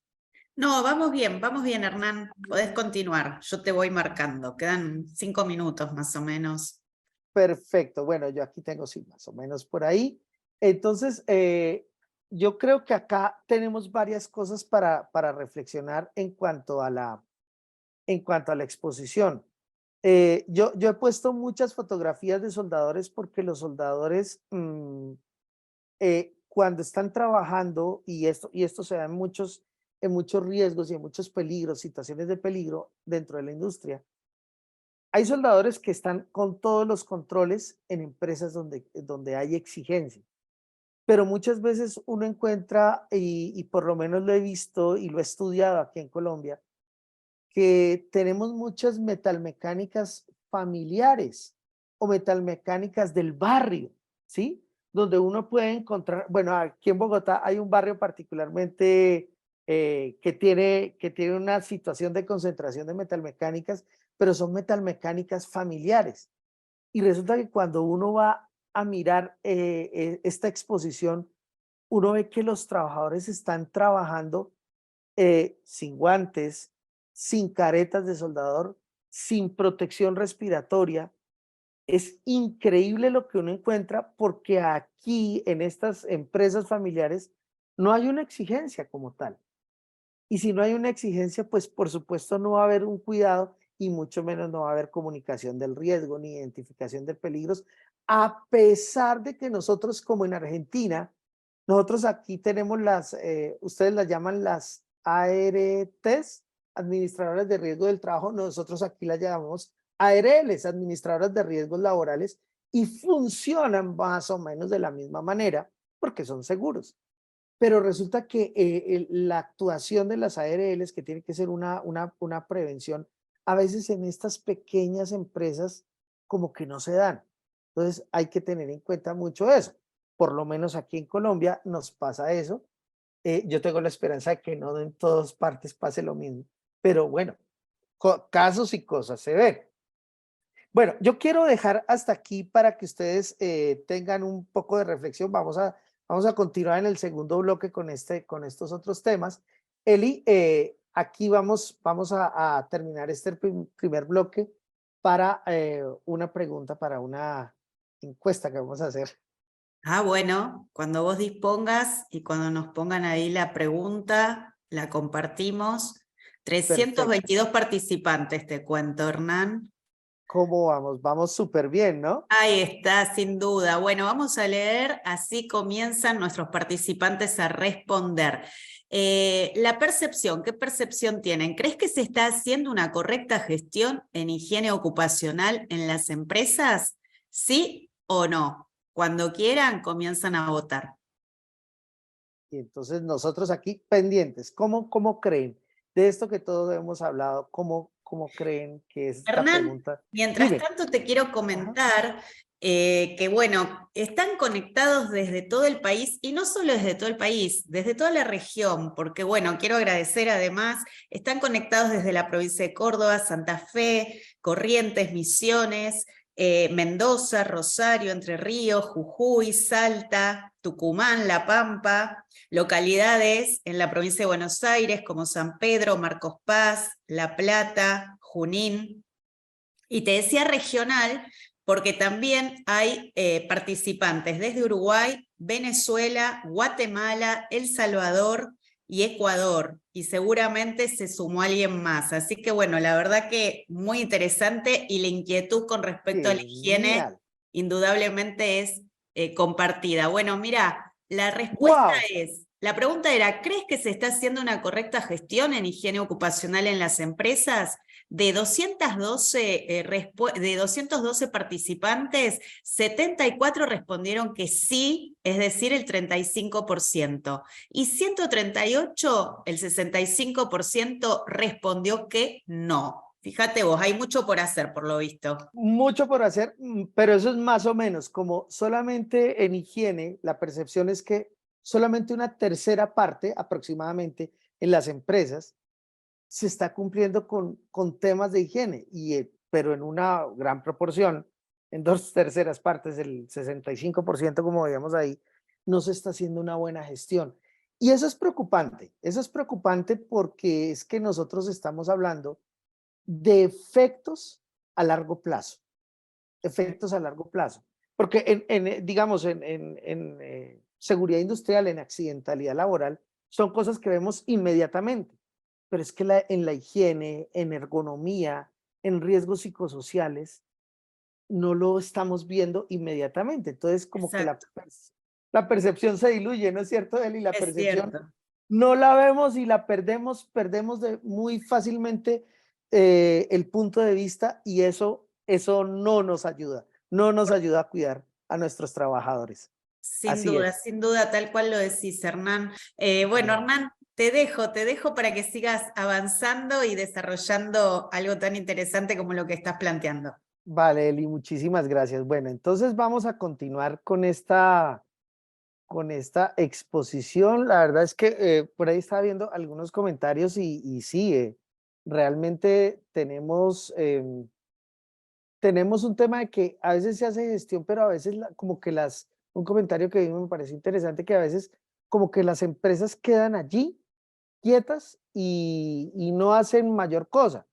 No, vamos bien, Hernán. Podés continuar. Yo te voy marcando. Quedan 5 minutos más o menos. Perfecto, bueno, yo aquí tengo sí, más o menos por ahí. Entonces, yo creo que acá tenemos varias cosas para reflexionar en cuanto a la exposición. Yo he puesto muchas fotografías de soldadores porque los soldadores, cuando están trabajando, y esto se da en muchos riesgos y en muchos peligros, situaciones de peligro dentro de la industria, hay soldadores que están con todos los controles en empresas donde hay exigencia, pero muchas veces uno encuentra, y por lo menos lo he visto y lo he estudiado aquí en Colombia, que tenemos muchas metalmecánicas familiares o metalmecánicas del barrio, ¿sí? Donde uno puede encontrar, bueno, aquí en Bogotá hay un barrio particularmente que tiene una situación de concentración de metalmecánicas, pero son metalmecánicas familiares. Y resulta que cuando uno va a mirar esta exposición, uno ve que los trabajadores están trabajando sin guantes, sin caretas de soldador, sin protección respiratoria. Es increíble lo que uno encuentra porque aquí en estas empresas familiares no hay una exigencia como tal. Y si no hay una exigencia, pues por supuesto no va a haber un cuidado y mucho menos no va a haber comunicación del riesgo ni identificación de peligros, a pesar de que nosotros como en Argentina, nosotros aquí tenemos ustedes las llaman las ARTs, administradoras de riesgo del trabajo, nosotros aquí las llamamos ARLs, administradoras de riesgos laborales, y funcionan más o menos de la misma manera porque son seguros. Pero resulta que la actuación de las ARLs, que tiene que ser una prevención, a veces en estas pequeñas empresas como que no se dan. Entonces hay que tener en cuenta mucho eso. Por lo menos aquí en Colombia nos pasa eso. Yo tengo la esperanza de que no en todas partes pase lo mismo. Pero bueno, casos y cosas se ven. Bueno, yo quiero dejar hasta aquí para que ustedes tengan un poco de reflexión. Vamos a continuar en el segundo bloque con estos otros temas. Eli, aquí vamos a terminar este primer bloque para una pregunta, para una encuesta que vamos a hacer. Ah, bueno, cuando vos dispongas y cuando nos pongan ahí la pregunta, la compartimos. Perfecto. 322 participantes, te cuento, Hernán. ¿Cómo vamos? Vamos súper bien, ¿no? Ahí está, sin duda. Bueno, vamos a leer, así comienzan nuestros participantes a responder. La percepción, ¿qué percepción tienen? ¿Crees que se está haciendo una correcta gestión en higiene ocupacional en las empresas? ¿Sí o no? Cuando quieran, comienzan a votar. Y entonces nosotros aquí pendientes, ¿cómo creen de esto que todos hemos hablado? ¿Cómo creen que es esta Hernán, pregunta? mientras Dime. tanto te quiero Ajá. comentar que, bueno, están conectados desde todo el país y no solo desde todo el país, desde toda la región, porque, bueno, quiero agradecer además, están conectados desde la provincia de Córdoba, Santa Fe, Corrientes, Misiones, Mendoza, Rosario, Entre Ríos, Jujuy, Salta, Tucumán, La Pampa, localidades en la provincia de Buenos Aires como San Pedro, Marcos Paz, La Plata, Junín. Y te decía regional porque también hay participantes desde Uruguay, Venezuela, Guatemala, El Salvador y Ecuador. Y seguramente se sumó alguien más. Así que bueno, la verdad que muy interesante y la inquietud con respecto a la higiene Genial. indudablemente es compartida. Bueno, mira, la respuesta ¡Wow! es, la pregunta era, ¿crees que se está haciendo una correcta gestión en higiene ocupacional en las empresas? De 212 participantes, 74 respondieron que sí, es decir, el 35%. Y 138, el 65%, respondió que no. Fíjate vos, hay mucho por hacer, por lo visto. Mucho por hacer, pero eso es más o menos como solamente en higiene, la percepción es que solamente una tercera parte aproximadamente en las empresas se está cumpliendo con temas de higiene y pero en una gran proporción, en dos terceras partes, el 65%, como veíamos ahí, no se está haciendo una buena gestión. Y eso es preocupante porque es que nosotros estamos hablando de efectos a largo plazo, efectos a largo plazo. Porque digamos, en seguridad industrial, en accidentalidad laboral, son cosas que vemos inmediatamente, pero es que en la higiene, en ergonomía, en riesgos psicosociales, no lo estamos viendo inmediatamente. Entonces, como que Exacto, la percepción se diluye, ¿no es cierto, Eli? La es percepción cierto. no la vemos y la perdemos muy fácilmente el punto de vista y eso no nos ayuda, no nos ayuda a cuidar a nuestros trabajadores. Así es. Sin duda, tal cual lo decís, Hernán. Bueno, Bueno, Hernán, te dejo para que sigas avanzando y desarrollando algo tan interesante como lo que estás planteando. vale, Eli, muchísimas gracias. Bueno, entonces vamos a continuar con esta exposición. La verdad es que por ahí estaba viendo algunos comentarios y sí, realmente tenemos un tema de que a veces se hace gestión, pero a veces como que un comentario que vimos me parece interesante, que a veces como que las empresas quedan allí quietas y no hacen mayor cosa.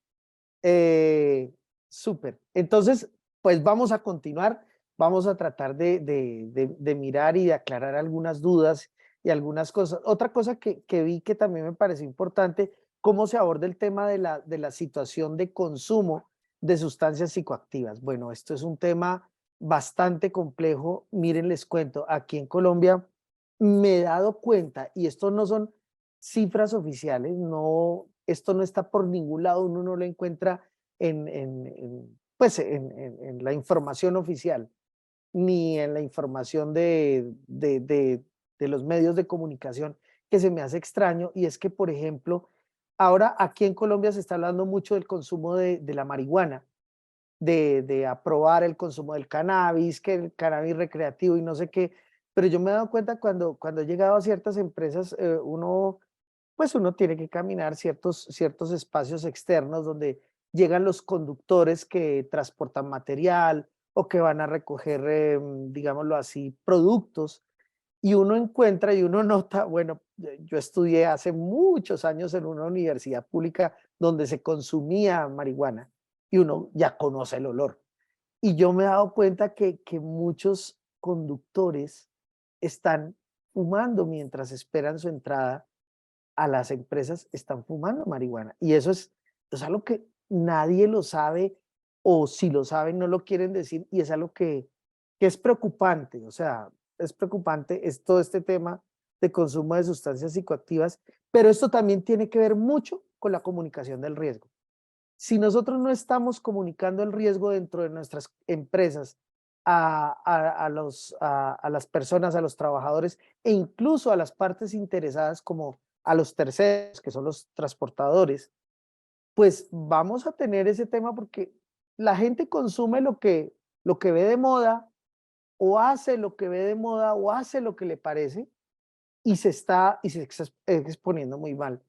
Eh, Súper. Entonces, pues vamos a continuar, vamos a tratar de mirar y de aclarar algunas dudas y algunas cosas. Otra cosa que vi que también me pareció importante, cómo se aborda el tema de la situación de consumo de sustancias psicoactivas. Bueno, esto es un tema bastante complejo. Miren, les cuento, aquí en Colombia me he dado cuenta, y esto no son cifras oficiales, no, esto no está por ningún lado, uno no lo encuentra pues en la información oficial, ni en la información de los medios de comunicación, que se me hace extraño, y es que, por ejemplo, ahora aquí en Colombia se está hablando mucho del consumo de la marihuana, de aprobar el consumo del cannabis, que el cannabis recreativo y no sé qué, pero yo me he dado cuenta cuando he llegado a ciertas empresas, pues uno tiene que caminar ciertos espacios externos donde llegan los conductores que transportan material o que van a recoger, digámoslo así, productos, y uno encuentra y uno nota, bueno, yo estudié hace muchos años en una universidad pública donde se consumía marihuana y uno ya conoce el olor. Y yo me he dado cuenta que muchos conductores están fumando mientras esperan su entrada a las empresas, están fumando marihuana. Y eso es algo que nadie lo sabe, o si lo saben no lo quieren decir, y es algo que es preocupante. O sea, es preocupante, es todo este tema de consumo de sustancias psicoactivas, pero esto también tiene que ver mucho con la comunicación del riesgo. Si nosotros no estamos comunicando el riesgo dentro de nuestras empresas a las personas, a los trabajadores e incluso a las partes interesadas como a los terceros, que son los transportadores, pues vamos a tener ese tema porque la gente consume lo que ve de moda, o hace lo que ve de moda, o hace lo que le parece, y se está exponiendo muy mal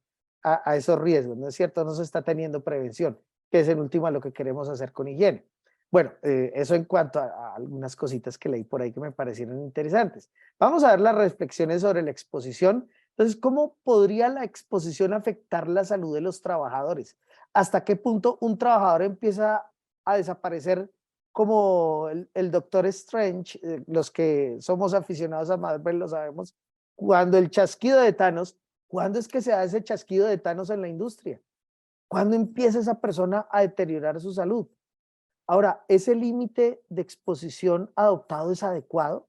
a esos riesgos, ¿no es cierto? No se está teniendo prevención, que es en última lo que queremos hacer con higiene. Bueno, eso en cuanto a algunas cositas que leí por ahí que me parecieron interesantes. Vamos a ver las reflexiones sobre la exposición. Entonces, ¿cómo podría la exposición afectar la salud de los trabajadores? ¿Hasta qué punto un trabajador empieza a desaparecer como el Doctor Strange? Los que somos aficionados a Marvel lo sabemos, cuando el chasquido de Thanos, ¿cuándo es que se da ese chasquido de Thanos en la industria? ¿Cuándo empieza esa persona a deteriorar su salud? Ahora, ¿ese límite de exposición adoptado es adecuado?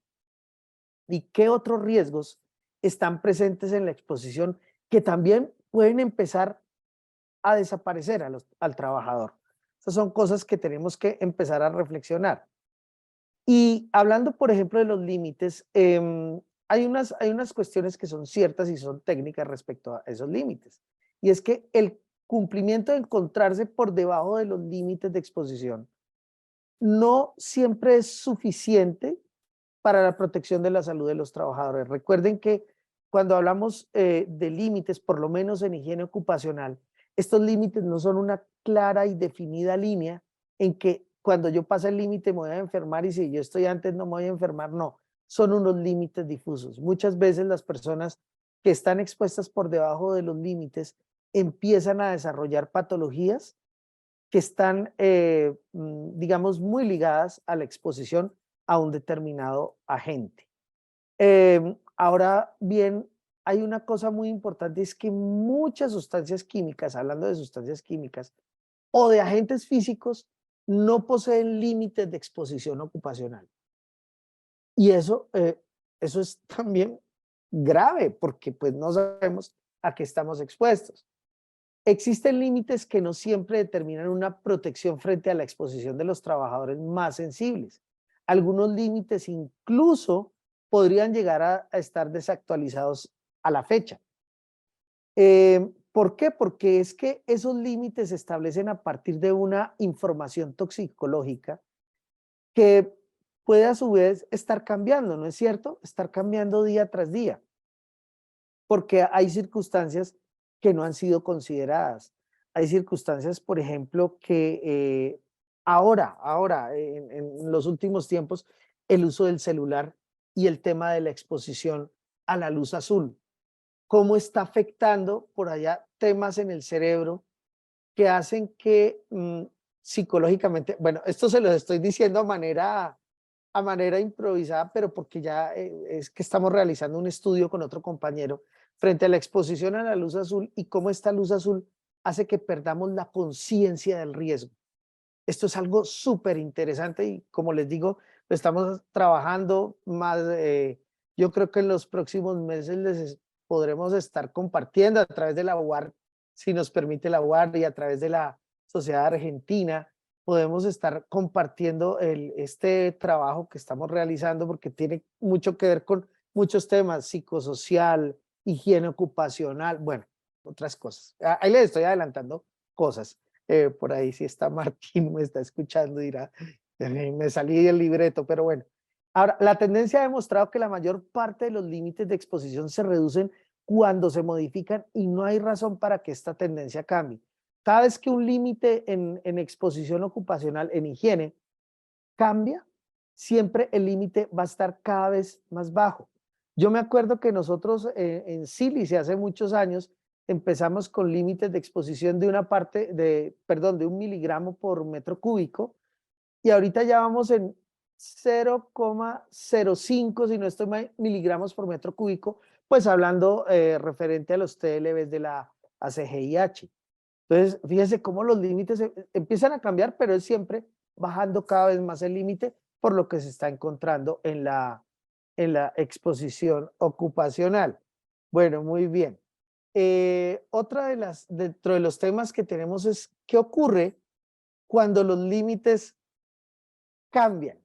¿Y qué otros riesgos están presentes en la exposición que también pueden empezar a desaparecer al trabajador? Esas son cosas que tenemos que empezar a reflexionar. Y hablando, por ejemplo, de los límites, hay unas cuestiones que son ciertas y son técnicas respecto a esos límites. Y es que el cumplimiento de encontrarse por debajo de los límites de exposición no siempre es suficiente para la protección de la salud de los trabajadores. Recuerden que cuando hablamos de límites, por lo menos en higiene ocupacional, estos límites no son una clara y definida línea en que cuando yo pase el límite me voy a enfermar y si yo estoy antes no me voy a enfermar, no, son unos límites difusos. Muchas veces las personas que están expuestas por debajo de los límites empiezan a desarrollar patologías que están, digamos, muy ligadas a la exposición a un determinado agente. Ahora bien, hay una cosa muy importante, es que muchas sustancias químicas, hablando de sustancias químicas o de agentes físicos, no poseen límites de exposición ocupacional. Y eso es también grave, porque pues no sabemos a qué estamos expuestos. Existen límites que no siempre determinan una protección frente a la exposición de los trabajadores más sensibles. Algunos límites incluso podrían llegar a estar desactualizados a la fecha. ¿Por qué? Porque es que esos límites se establecen a partir de una información toxicológica que puede a su vez estar cambiando, ¿no es cierto? Estar cambiando día tras día, porque hay circunstancias que no han sido consideradas. Hay circunstancias, por ejemplo, que ahora, en los últimos tiempos, el uso del celular y el tema de la exposición a la luz azul, cómo está afectando por allá temas en el cerebro que hacen que psicológicamente, bueno, esto se lo estoy diciendo a manera improvisada, pero porque ya es que estamos realizando un estudio con otro compañero frente a la exposición a la luz azul y cómo esta luz azul hace que perdamos la conciencia del riesgo. Esto es algo súper interesante y como les digo, lo estamos trabajando más, yo creo que en los próximos meses podremos estar compartiendo a través de la UAR, si nos permite la UAR y a través de la Sociedad Argentina, podemos estar compartiendo este trabajo que estamos realizando porque tiene mucho que ver con muchos temas, psicosocial, higiene ocupacional, bueno, otras cosas. Ahí les estoy adelantando cosas. Por ahí si está Martín, me está escuchando, dirá, me salí del libreto, pero bueno. Ahora, la tendencia ha demostrado que la mayor parte de los límites de exposición se reducen cuando se modifican y no hay razón para que esta tendencia cambie. Cada vez que un límite en exposición ocupacional, en higiene, cambia, siempre el límite va a estar cada vez más bajo. Yo me acuerdo que nosotros en Sílice hace muchos años empezamos con límites de exposición de de 1 miligramo por metro cúbico y ahorita ya vamos en 0,05, si no estoy mal, miligramos por metro cúbico, pues hablando referente a los TLVs de la ACGIH. Entonces, fíjense cómo los límites empiezan a cambiar, pero es siempre bajando cada vez más el límite por lo que se está encontrando en la exposición ocupacional. Bueno, muy bien. Otra dentro de los temas que tenemos es qué ocurre cuando los límites cambian.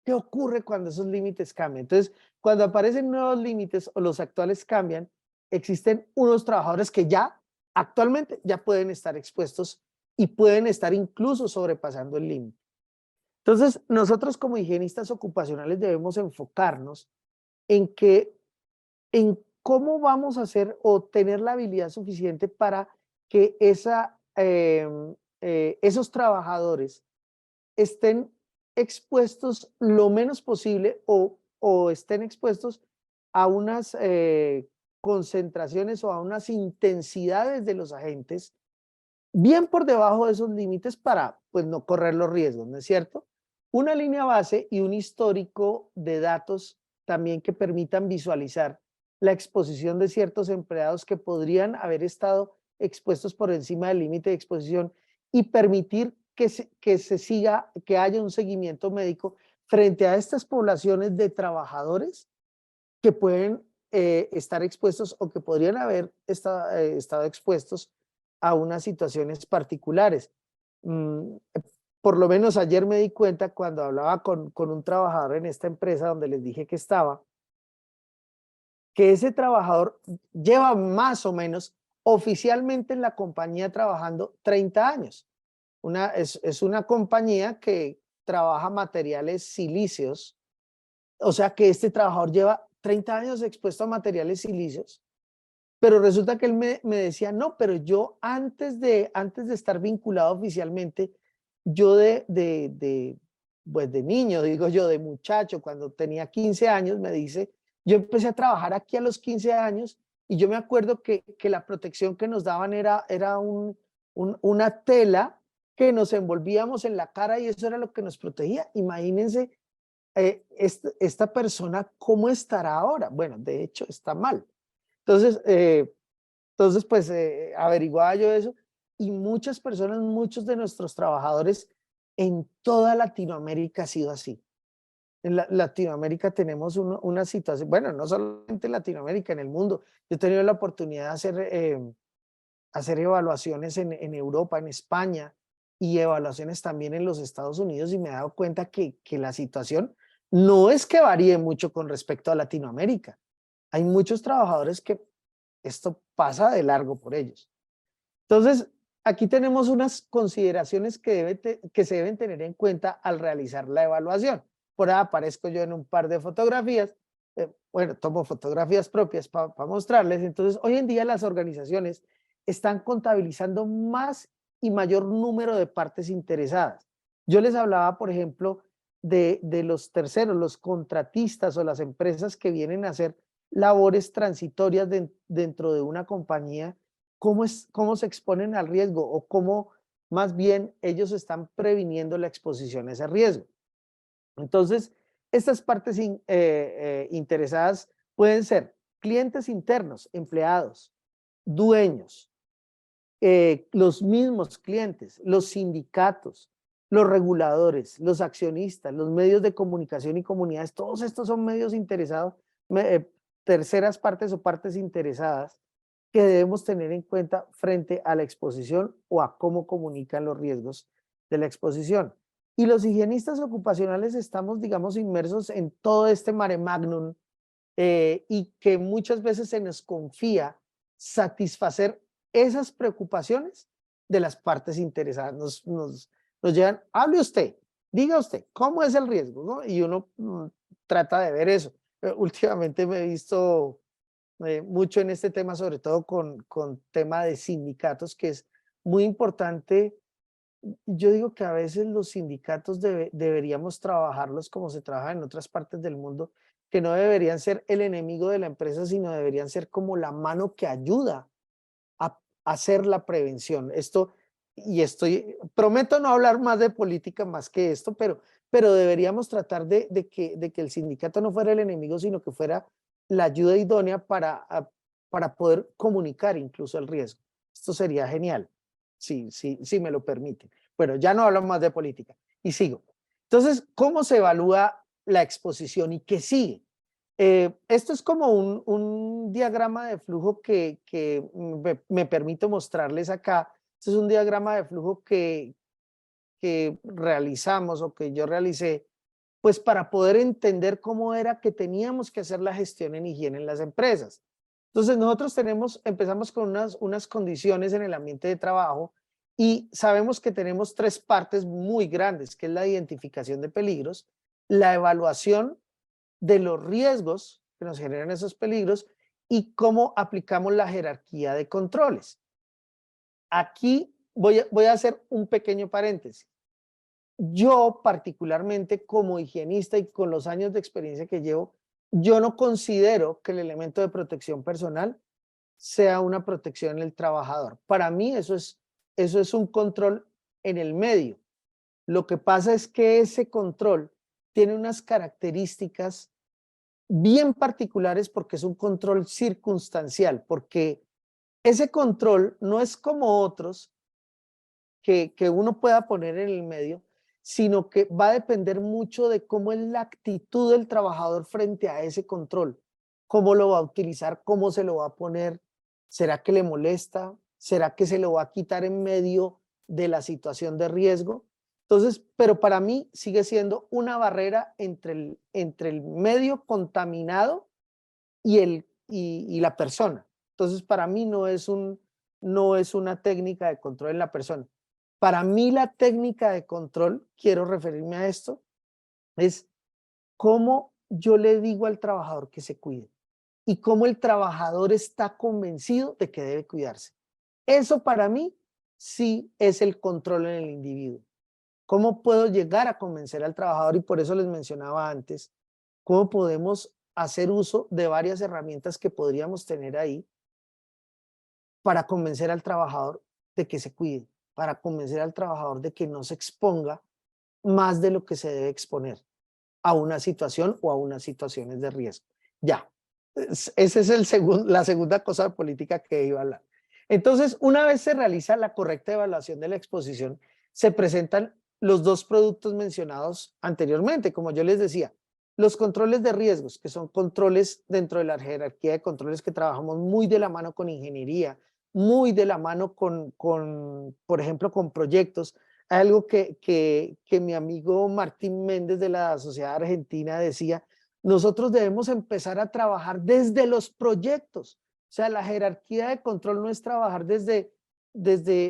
¿Qué ocurre cuando esos límites cambian? Entonces, cuando aparecen nuevos límites o los actuales cambian, existen unos trabajadores que ya actualmente ya pueden estar expuestos y pueden estar incluso sobrepasando el límite. Entonces, nosotros como higienistas ocupacionales debemos enfocarnos en cómo vamos a hacer o tener la habilidad suficiente para que esos trabajadores estén expuestos lo menos posible o estén expuestos a unas concentraciones o a unas intensidades de los agentes bien por debajo de esos límites para pues no correr los riesgos, ¿no es cierto? Una línea base y un histórico de datos también que permitan visualizar la exposición de ciertos empleados que podrían haber estado expuestos por encima del límite de exposición y permitir que se siga, que haya un seguimiento médico frente a estas poblaciones de trabajadores que pueden estar expuestos o que podrían haber estado expuestos a unas situaciones particulares. Por lo menos ayer me di cuenta cuando hablaba con un trabajador en esta empresa donde les dije que estaba, que ese trabajador lleva más o menos oficialmente en la compañía trabajando 30 años. Es una compañía que trabaja materiales silíceos, o sea que este trabajador lleva 30 años expuesto a materiales silíceos, pero resulta que él me decía, no, pero yo antes de estar vinculado oficialmente, yo pues de niño, digo yo, de muchacho, cuando tenía 15 años, me dice, yo empecé a trabajar aquí a los 15 años y yo me acuerdo que la protección que nos daban era una tela que nos envolvíamos en la cara y eso era lo que nos protegía. Imagínense esta persona, ¿cómo estará ahora? Bueno, de hecho, está mal. Entonces, pues averiguaba yo eso y muchas personas, muchos de nuestros trabajadores en toda Latinoamérica ha sido así. En Latinoamérica tenemos una situación, bueno, no solamente en Latinoamérica, en el mundo. Yo he tenido la oportunidad de hacer evaluaciones en Europa, en España y evaluaciones también en los Estados Unidos y me he dado cuenta que la situación no es que varíe mucho con respecto a Latinoamérica. Hay muchos trabajadores que esto pasa de largo por ellos. Entonces, aquí tenemos unas consideraciones que se deben tener en cuenta al realizar la evaluación. Por ahí aparezco yo en un par de fotografías. Bueno, tomo fotografías propias para mostrarles. Entonces, hoy en día las organizaciones están contabilizando más y mayor número de partes interesadas. Yo les hablaba, por ejemplo, de los terceros, los contratistas o las empresas que vienen a hacer labores transitorias dentro de una compañía. Cómo se exponen al riesgo o cómo más bien ellos están previniendo la exposición a ese riesgo. Entonces, estas partes interesadas pueden ser clientes internos, empleados, dueños, los mismos clientes, los sindicatos, los reguladores, los accionistas, los medios de comunicación y comunidades, todos estos son medios interesados, terceras partes o partes interesadas que debemos tener en cuenta frente a la exposición o a cómo comunican los riesgos de la exposición. Y los higienistas ocupacionales estamos, digamos, inmersos en todo este mare magnum y que muchas veces se nos confía satisfacer esas preocupaciones de las partes interesadas. Nos llevan, hable usted, diga usted, ¿cómo es el riesgo? ¿No? Y uno trata de ver eso. Últimamente me he visto mucho en este tema, sobre todo con tema de sindicatos, que es muy importante. Yo digo que a veces los sindicatos deberíamos trabajarlos como se trabaja en otras partes del mundo, que no deberían ser el enemigo de la empresa, sino deberían ser como la mano que ayuda a hacer la prevención. Prometo no hablar más de política más que esto, pero deberíamos tratar de que el sindicato no fuera el enemigo, sino que fuera la ayuda idónea para poder comunicar incluso el riesgo. Esto sería genial, sí me lo permite. Bueno, ya no hablo más de política y sigo. Entonces, ¿cómo se evalúa la exposición y qué sigue? Esto es como un diagrama de flujo que me permito mostrarles acá. Este es un diagrama de flujo que realizamos o que yo realicé, pues para poder entender cómo era que teníamos que hacer la gestión en higiene en las empresas. Entonces nosotros empezamos con unas condiciones en el ambiente de trabajo y sabemos que tenemos tres partes muy grandes, que es la identificación de peligros, la evaluación de los riesgos que nos generan esos peligros y cómo aplicamos la jerarquía de controles. Aquí voy a hacer un pequeño paréntesis. Yo particularmente como higienista y con los años de experiencia que llevo, yo no considero que el elemento de protección personal sea una protección en el trabajador. Para mí eso es un control en el medio. Lo que pasa es que ese control tiene unas características bien particulares porque es un control circunstancial, porque ese control no es como otros que uno pueda poner en el medio, sino que va a depender mucho de cómo es la actitud del trabajador frente a ese control, cómo lo va a utilizar, cómo se lo va a poner, ¿será que le molesta? ¿Será que se lo va a quitar en medio de la situación de riesgo? Entonces, pero para mí sigue siendo una barrera entre el medio contaminado y la persona. Entonces, para mí no es una técnica de control en la persona. Para mí la técnica de control, quiero referirme a esto, es cómo yo le digo al trabajador que se cuide y cómo el trabajador está convencido de que debe cuidarse. Eso para mí sí es el control en el individuo. ¿Cómo puedo llegar a convencer al trabajador? Y por eso les mencionaba antes, cómo podemos hacer uso de varias herramientas que podríamos tener ahí para convencer al trabajador de que se cuide, para convencer al trabajador de que no se exponga más de lo que se debe exponer a una situación o a unas situaciones de riesgo. Ya, esa es la segunda cosa política que iba a hablar. Entonces, una vez se realiza la correcta evaluación de la exposición, se presentan los dos productos mencionados anteriormente, como yo les decía, los controles de riesgos, que son controles dentro de la jerarquía de controles que trabajamos muy de la mano con ingeniería, muy de la mano por ejemplo, con proyectos. Hay algo que mi amigo Martín Méndez de la Sociedad Argentina decía: nosotros debemos empezar a trabajar desde los proyectos. O sea, la jerarquía de control no es trabajar desde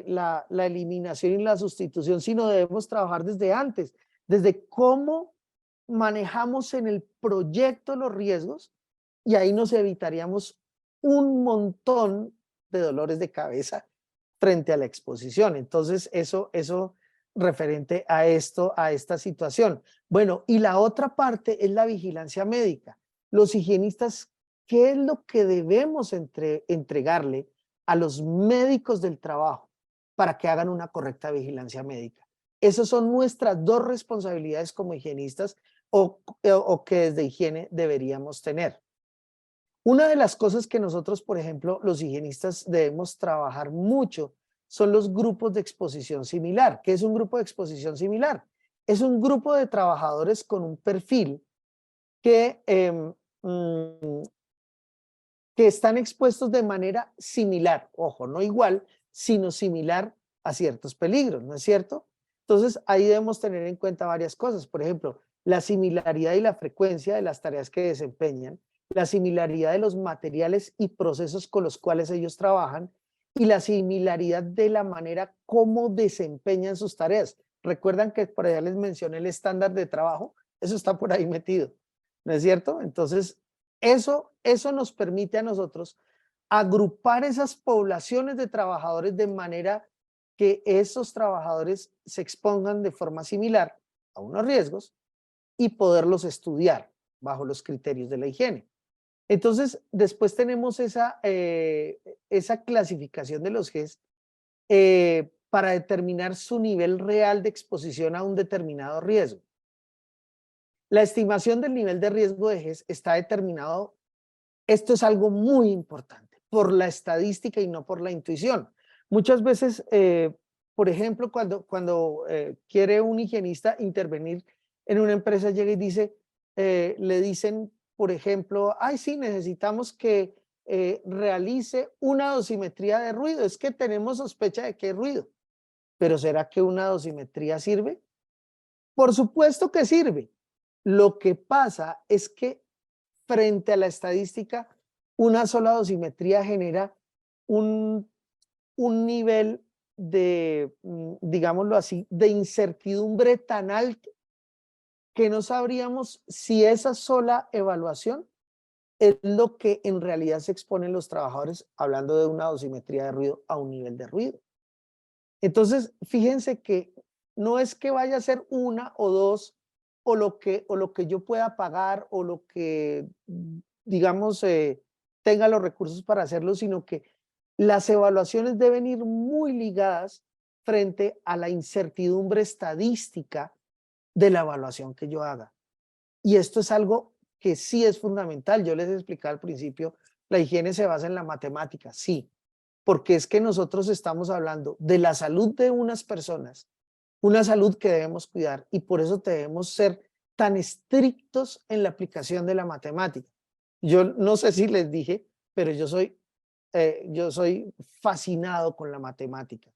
la eliminación y la sustitución, sino debemos trabajar desde antes, desde cómo manejamos en el proyecto los riesgos, y ahí nos evitaríamos un montón de dolores de cabeza frente a la exposición. Entonces, eso referente a esto, a esta situación. Bueno, y la otra parte es la vigilancia médica. Los higienistas, ¿qué es lo que debemos entregarle a los médicos del trabajo para que hagan una correcta vigilancia médica? Esas son nuestras dos responsabilidades como higienistas o que desde higiene deberíamos tener. Una de las cosas que nosotros, por ejemplo, los higienistas debemos trabajar mucho son los grupos de exposición similar. ¿Qué es un grupo de exposición similar? Es un grupo de trabajadores con un perfil que, que están expuestos de manera similar, ojo, no igual, sino similar a ciertos peligros, ¿no es cierto? Entonces, ahí debemos tener en cuenta varias cosas. Por ejemplo, la similaridad y la frecuencia de las tareas que desempeñan, la similaridad de los materiales y procesos con los cuales ellos trabajan, y la similaridad de la manera como desempeñan sus tareas. Recuerdan que por allá les mencioné el estándar de trabajo, eso está por ahí metido, ¿no es cierto? Entonces, eso nos permite a nosotros agrupar esas poblaciones de trabajadores de manera que esos trabajadores se expongan de forma similar a unos riesgos y poderlos estudiar bajo los criterios de la higiene. Entonces, después tenemos esa clasificación de los GES para determinar su nivel real de exposición a un determinado riesgo. La estimación del nivel de riesgo de GES está determinado. Esto es algo muy importante por la estadística y no por la intuición. Muchas veces, por ejemplo, cuando quiere un higienista intervenir en una empresa, llega y dice, le dicen, por ejemplo, ay, sí, necesitamos que realice una dosimetría de ruido. Es que tenemos sospecha de que hay ruido. Pero ¿será que una dosimetría sirve? Por supuesto que sirve. Lo que pasa es que frente a la estadística, una sola dosimetría genera un, un nivel de, digámoslo así, de incertidumbre tan alto que no sabríamos si esa sola evaluación es lo que en realidad se exponen los trabajadores, hablando de una dosimetría de ruido a un nivel de ruido. Entonces, fíjense que no es que vaya a ser una o dos, o lo que yo pueda pagar, o lo que, digamos, tenga los recursos para hacerlo, sino que las evaluaciones deben ir muy ligadas frente a la incertidumbre estadística de la evaluación que yo haga. Y esto es algo que sí es fundamental. Yo les explicaba al principio, la higiene se basa en la matemática, sí, porque es que nosotros estamos hablando de la salud de unas personas, una salud que debemos cuidar, y por eso debemos ser tan estrictos en la aplicación de la matemática. Yo no sé si les dije, pero yo soy fascinado con la matemática,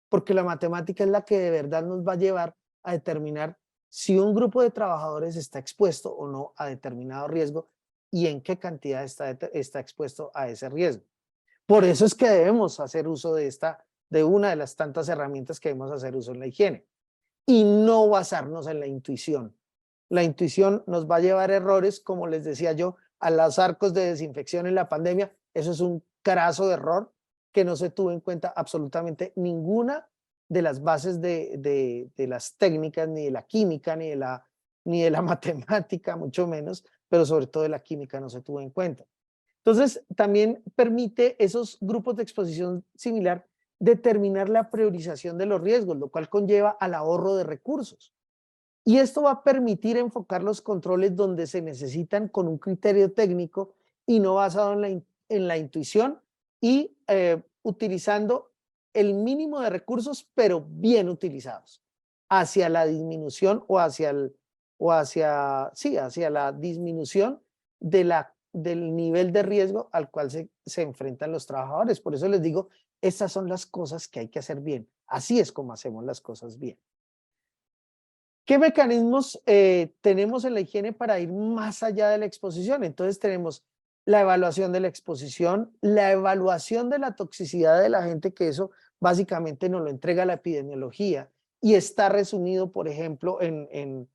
porque la matemática es la que de verdad nos va a llevar a determinar si un grupo de trabajadores está expuesto o no a determinado riesgo y en qué cantidad está expuesto a ese riesgo. Por eso es que debemos hacer uso de una de las tantas herramientas que debemos hacer uso en la higiene y no basarnos en la intuición. La intuición nos va a llevar a errores, como les decía yo, a los arcos de desinfección en la pandemia. Eso es un craso error que no se tuvo en cuenta absolutamente ninguna de las bases de las técnicas, ni de la química, ni de la matemática, mucho menos, pero sobre todo de la química no se tuvo en cuenta. Entonces, también permite esos grupos de exposición similar determinar la priorización de los riesgos, lo cual conlleva al ahorro de recursos. Y esto va a permitir enfocar los controles donde se necesitan con un criterio técnico y no basado en la intuición y utilizando el mínimo de recursos, pero bien utilizados, hacia la disminución hacia la disminución del nivel de riesgo al cual se enfrentan los trabajadores. Por eso les digo, estas son las cosas que hay que hacer bien. Así es como hacemos las cosas bien. ¿Qué mecanismos tenemos en la higiene para ir más allá de la exposición? Entonces tenemos la evaluación de la exposición, la evaluación de la toxicidad del agente, que eso básicamente nos lo entrega la epidemiología y está resumido, por ejemplo, en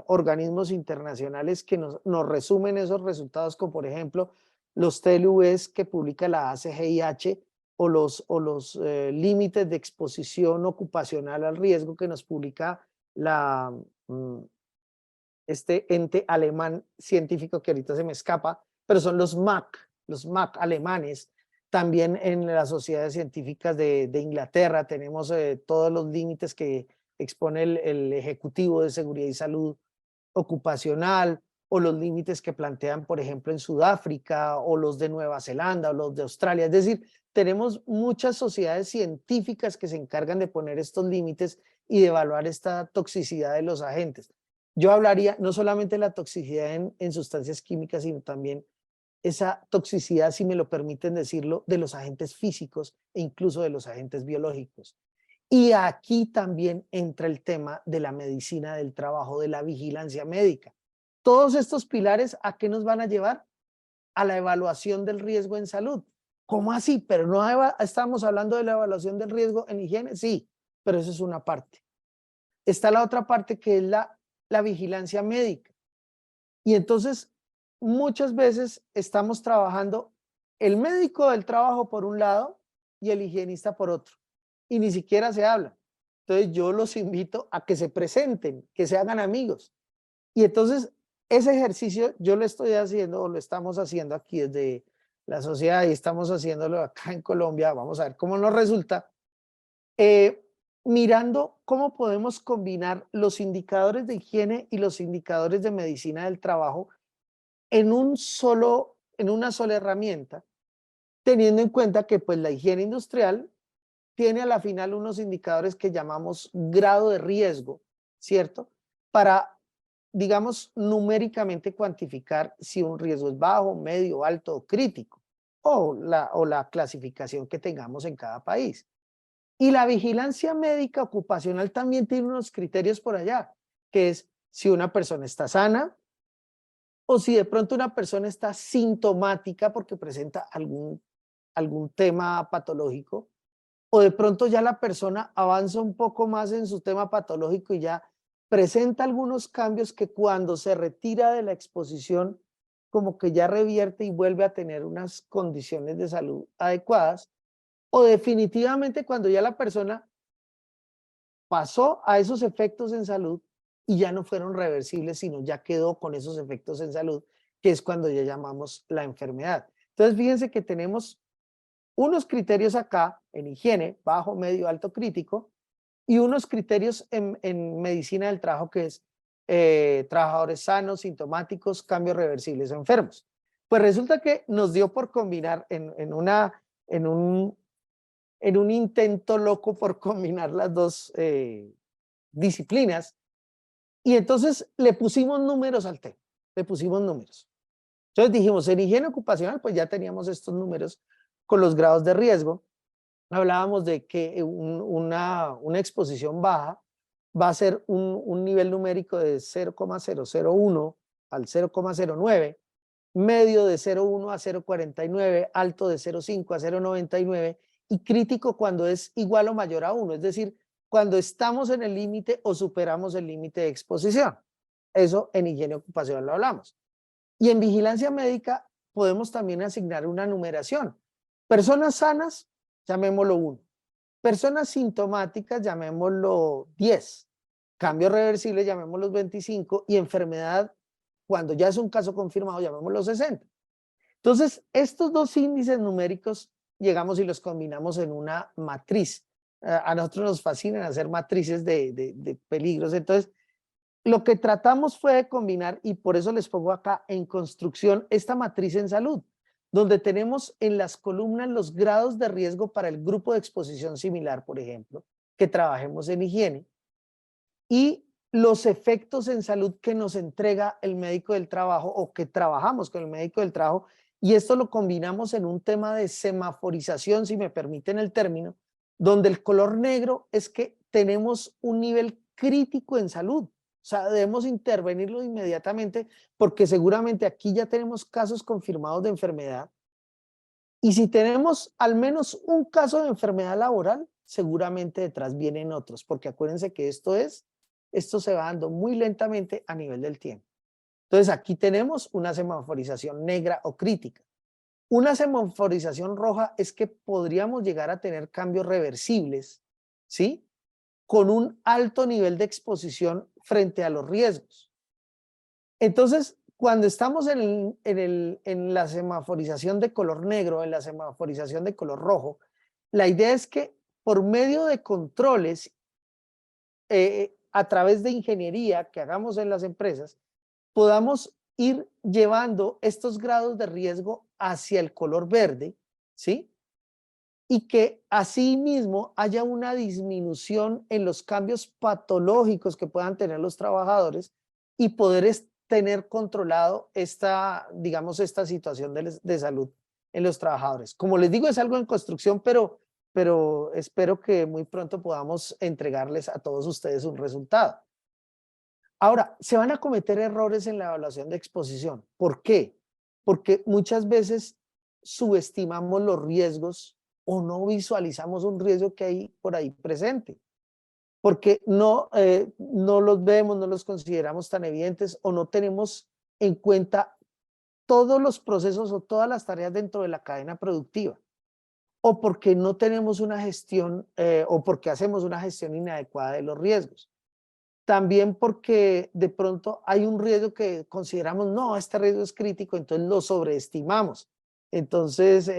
organismos internacionales que nos resumen esos resultados, como por ejemplo los TLVs que publica la ACGIH o los límites de exposición ocupacional al riesgo que nos publica este ente alemán científico que ahorita se me escapa, pero son los MAC alemanes. También en las sociedades científicas de Inglaterra tenemos todos los límites que expone el Ejecutivo de Seguridad y Salud Ocupacional, o los límites que plantean, por ejemplo, en Sudáfrica, o los de Nueva Zelanda, o los de Australia. Es decir, tenemos muchas sociedades científicas que se encargan de poner estos límites y de evaluar esta toxicidad de los agentes. Yo hablaría no solamente de la toxicidad en sustancias químicas, sino también esa toxicidad, si me lo permiten decirlo, de los agentes físicos e incluso de los agentes biológicos. Y aquí también entra el tema de la medicina del trabajo, de la vigilancia médica. Todos estos pilares, ¿a qué nos van a llevar? A la evaluación del riesgo en salud. ¿Cómo así? Pero no estamos hablando de la evaluación del riesgo en higiene, sí, pero eso es una parte. Está la otra parte que es la vigilancia médica. Y entonces muchas veces estamos trabajando el médico del trabajo por un lado y el higienista por otro. Y ni siquiera se habla. Entonces yo los invito a que se presenten, que se hagan amigos. Y entonces ese ejercicio yo lo estoy haciendo o lo estamos haciendo aquí desde la sociedad y estamos haciéndolo acá en Colombia. Vamos a ver cómo nos resulta. Mirando cómo podemos combinar los indicadores de higiene y los indicadores de medicina del trabajo en una sola herramienta, teniendo en cuenta que pues la higiene industrial tiene a la final unos indicadores que llamamos grado de riesgo, ¿cierto? Para, digamos, numéricamente cuantificar si un riesgo es bajo, medio, alto o crítico, o la clasificación que tengamos en cada país. Y la vigilancia médica ocupacional también tiene unos criterios por allá, que es si una persona está sana o si de pronto una persona está sintomática porque presenta algún tema patológico, o de pronto ya la persona avanza un poco más en su tema patológico y ya presenta algunos cambios que cuando se retira de la exposición como que ya revierte y vuelve a tener unas condiciones de salud adecuadas, o definitivamente cuando ya la persona pasó a esos efectos en salud y ya no fueron reversibles, sino ya quedó con esos efectos en salud, que es cuando ya llamamos la enfermedad. Entonces fíjense que tenemos unos criterios acá en higiene, bajo, medio, alto, crítico, y unos criterios en medicina del trabajo que es trabajadores sanos, sintomáticos, cambios reversibles o enfermos. Pues resulta que nos dio por combinar en un intento loco por combinar las dos disciplinas, y entonces le pusimos números al tema, le pusimos números. Entonces dijimos, en higiene ocupacional, pues ya teníamos estos números con los grados de riesgo. Hablábamos de que una exposición baja va a ser un nivel numérico de 0,001 al 0,09, medio de 0,1 a 0,49, alto de 0,5 a 0,99 y crítico cuando es igual o mayor a 1, es decir, cuando estamos en el límite o superamos el límite de exposición. Eso en higiene ocupacional lo hablamos. Y en vigilancia médica podemos también asignar una numeración. Personas sanas, llamémoslo 1. Personas sintomáticas, llamémoslo 10. Cambio reversible, llamémoslo 25. Y enfermedad, cuando ya es un caso confirmado, llamémoslo 60. Entonces, estos dos índices numéricos llegamos y los combinamos en una matriz. A nosotros nos fascinan hacer matrices de peligros. Entonces, lo que tratamos fue de combinar, y por eso les pongo acá en construcción esta matriz en salud, donde tenemos en las columnas los grados de riesgo para el grupo de exposición similar, por ejemplo, que trabajemos en higiene, y los efectos en salud que nos entrega el médico del trabajo o que trabajamos con el médico del trabajo, y esto lo combinamos en un tema de semaforización, si me permiten el término, donde el color negro es que tenemos un nivel crítico en salud. O sea, debemos intervenirlo inmediatamente porque seguramente aquí ya tenemos casos confirmados de enfermedad. Y si tenemos al menos un caso de enfermedad laboral, seguramente detrás vienen otros, porque acuérdense que esto se va dando muy lentamente a nivel del tiempo. Entonces aquí tenemos una semaforización negra o crítica. Una semaforización roja es que podríamos llegar a tener cambios reversibles, ¿sí? Con un alto nivel de exposición frente a los riesgos. Entonces, cuando estamos en la semaforización de color negro, en la semaforización de color rojo, la idea es que por medio de controles, a través de ingeniería que hagamos en las empresas, podamos ir llevando estos grados de riesgo hacia el color verde, ¿sí? Y que asimismo haya una disminución en los cambios patológicos que puedan tener los trabajadores y poder tener controlado esta, digamos, esta situación de salud en los trabajadores. Como les digo, es algo en construcción, pero espero que muy pronto podamos entregarles a todos ustedes un resultado. Ahora, se van a cometer errores en la evaluación de exposición. ¿Por qué? Porque muchas veces subestimamos los riesgos o no visualizamos un riesgo que hay por ahí presente, porque no los vemos, no los consideramos tan evidentes o no tenemos en cuenta todos los procesos o todas las tareas dentro de la cadena productiva, o porque no tenemos una gestión o porque hacemos una gestión inadecuada de los riesgos. También porque de pronto hay un riesgo que consideramos, no, este riesgo es crítico, entonces lo sobreestimamos. Entonces,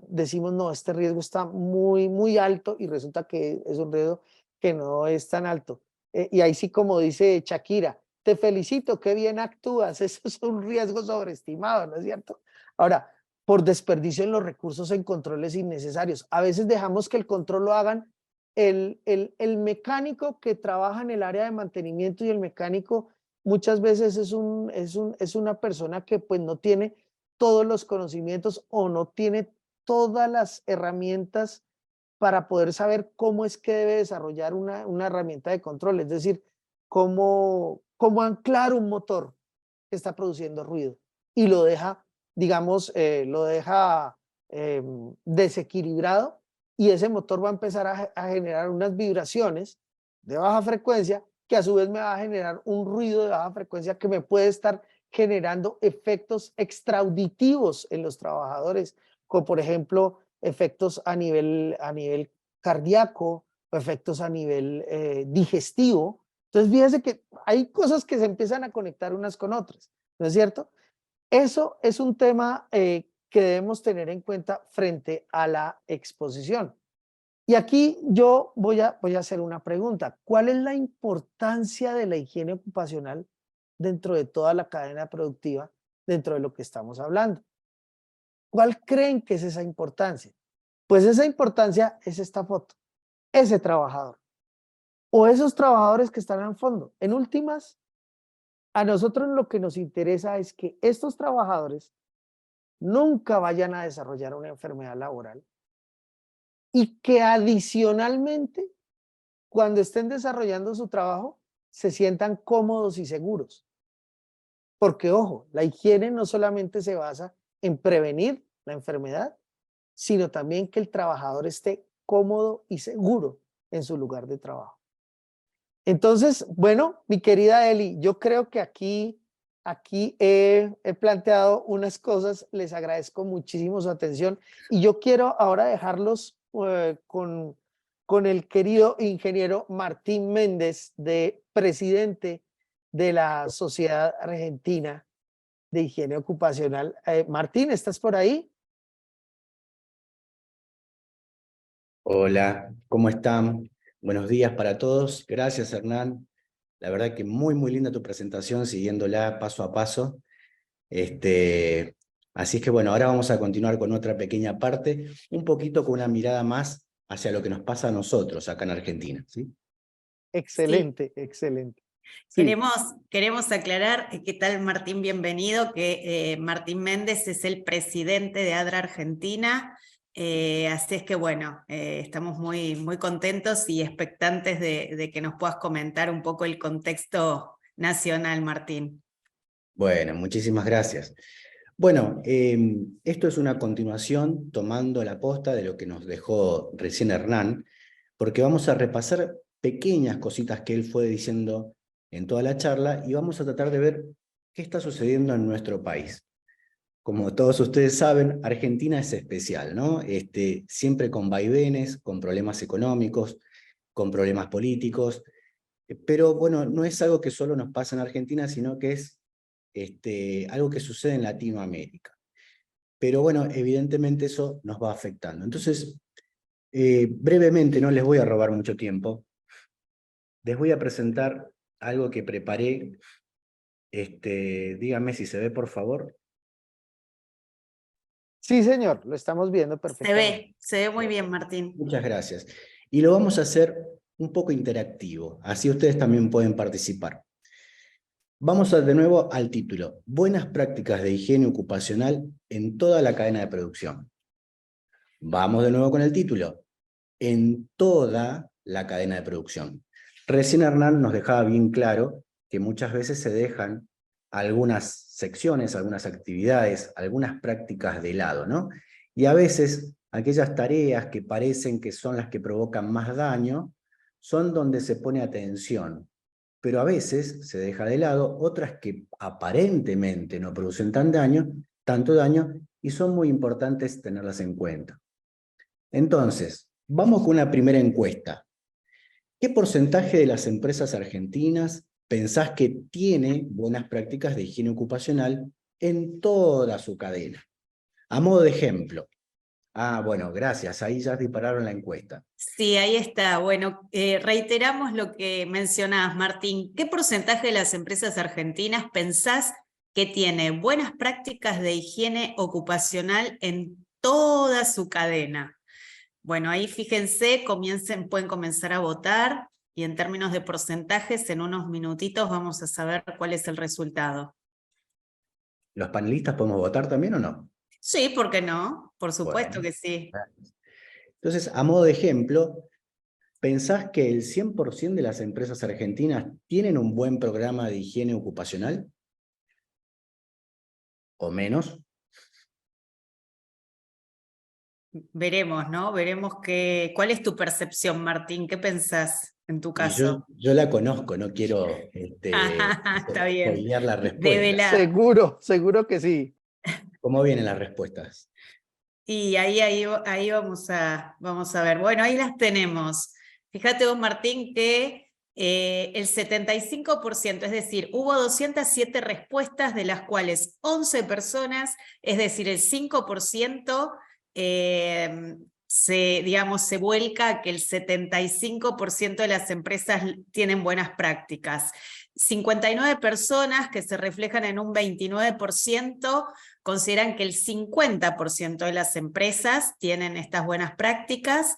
decimos, no, este riesgo está muy, muy alto y resulta que es un riesgo que no es tan alto. Y ahí sí, como dice Shakira, te felicito, qué bien actúas, eso es un riesgo sobreestimado, ¿no es cierto? Ahora, por desperdicio en los recursos en controles innecesarios. A veces dejamos que el control lo hagan el mecánico que trabaja en el área de mantenimiento, y el mecánico muchas veces es una persona que pues no tiene todos los conocimientos o no tiene todas las herramientas para poder saber cómo es que debe desarrollar una herramienta de control, es decir, cómo anclar un motor que está produciendo ruido y lo deja, digamos, desequilibrado, y ese motor va a empezar a generar unas vibraciones de baja frecuencia que a su vez me va a generar un ruido de baja frecuencia que me puede estar generando efectos extrauditivos en los trabajadores, como por ejemplo efectos a nivel cardíaco o efectos a nivel digestivo. Entonces fíjense que hay cosas que se empiezan a conectar unas con otras, ¿no es cierto? Eso es un tema que debemos tener en cuenta frente a la exposición. Y aquí yo voy a hacer una pregunta. ¿Cuál es la importancia de la higiene ocupacional dentro de toda la cadena productiva, dentro de lo que estamos hablando? ¿Cuál creen que es esa importancia? Pues esa importancia es esta foto, ese trabajador o esos trabajadores que están al fondo. En últimas, a nosotros lo que nos interesa es que estos trabajadores nunca vayan a desarrollar una enfermedad laboral y que adicionalmente, cuando estén desarrollando su trabajo, se sientan cómodos y seguros. Porque, ojo, la higiene no solamente se basa en prevenir la enfermedad, sino también que el trabajador esté cómodo y seguro en su lugar de trabajo. Entonces, bueno, mi querida Eli, yo creo que aquí aquí he planteado unas cosas, les agradezco muchísimo su atención y yo quiero ahora dejarlos con el querido ingeniero Martín Méndez, presidente de la Sociedad Argentina de Higiene Ocupacional. Martín, ¿estás por ahí? Hola, ¿cómo están? Buenos días para todos. Gracias, Hernán. La verdad que muy linda tu presentación, siguiéndola paso a paso. Así es que bueno, ahora vamos a continuar con otra pequeña parte, un poquito con una mirada más hacia lo que nos pasa a nosotros acá en Argentina, ¿sí? Sí, Excelente, excelente. Sí, queremos aclarar, ¿qué tal Martín? Bienvenido, que Martín Méndez es el presidente de ADRA Argentina, así es que bueno, estamos muy contentos y expectantes de que nos puedas comentar un poco el contexto nacional, Martín. Bueno, muchísimas gracias. Bueno, esto es una continuación tomando la posta de lo que nos dejó recién Hernán, porque vamos a repasar pequeñas cositas que él fue diciendo en toda la charla y vamos a tratar de ver qué está sucediendo en nuestro país. Como todos ustedes saben, Argentina es especial, ¿no? Siempre con vaivenes, con problemas económicos, con problemas políticos, pero bueno, no es algo que solo nos pasa en Argentina, sino que es algo que sucede en Latinoamérica. Pero bueno, evidentemente eso nos va afectando. Entonces, brevemente, no les voy a robar mucho tiempo, les voy a presentar algo que preparé. Díganme si se ve, por favor. sí, señor, lo estamos viendo perfectamente. Se ve muy bien, Martín. Muchas gracias. Y lo vamos a hacer un poco interactivo, así ustedes también pueden participar. Vamos de nuevo al título: Buenas prácticas de higiene ocupacional en toda la cadena de producción. Vamos de nuevo con el título: en toda la cadena de producción. Recién Hernán nos dejaba bien claro que muchas veces se dejan algunas secciones, algunas actividades, algunas prácticas de lado, ¿no? Y a veces aquellas tareas que parecen que son las que provocan más daño son donde se pone atención, pero a veces se deja de lado otras que aparentemente no producen tanto daño y son muy importantes tenerlas en cuenta. Entonces, vamos con una primera encuesta. ¿Qué porcentaje de las empresas argentinas pensás que tiene buenas prácticas de higiene ocupacional en toda su cadena? A modo de ejemplo. Bueno, gracias, ahí ya dispararon la encuesta. Sí, ahí está. Bueno, reiteramos lo que mencionabas, Martín. ¿Qué porcentaje de las empresas argentinas pensás que tiene buenas prácticas de higiene ocupacional en toda su cadena? Bueno, ahí fíjense, pueden comenzar a votar y en términos de porcentajes, en unos minutitos vamos a saber cuál es el resultado. ¿Los panelistas podemos votar también o no? Sí, ¿por qué no? Por supuesto Bueno, que sí. entonces, a modo de ejemplo, ¿pensás que el 100% de las empresas argentinas tienen un buen programa de higiene ocupacional? ¿O menos? Veremos, ¿no? Veremos cuál es tu percepción, Martín. ¿Qué pensás en tu Y caso? yo la conozco, no quiero Está bien. spoilear la respuesta. Develar. Seguro, seguro que sí. ¿Cómo vienen las respuestas? Y ahí vamos a ver. Bueno, ahí las tenemos. Fíjate vos, Martín, que el 75%, es decir, hubo 207 respuestas, de las cuales 11 personas, es decir, el 5%, se vuelca a que el 75% de las empresas tienen buenas prácticas. 59 personas, que se reflejan en un 29%, consideran que el 50% de las empresas tienen estas buenas prácticas.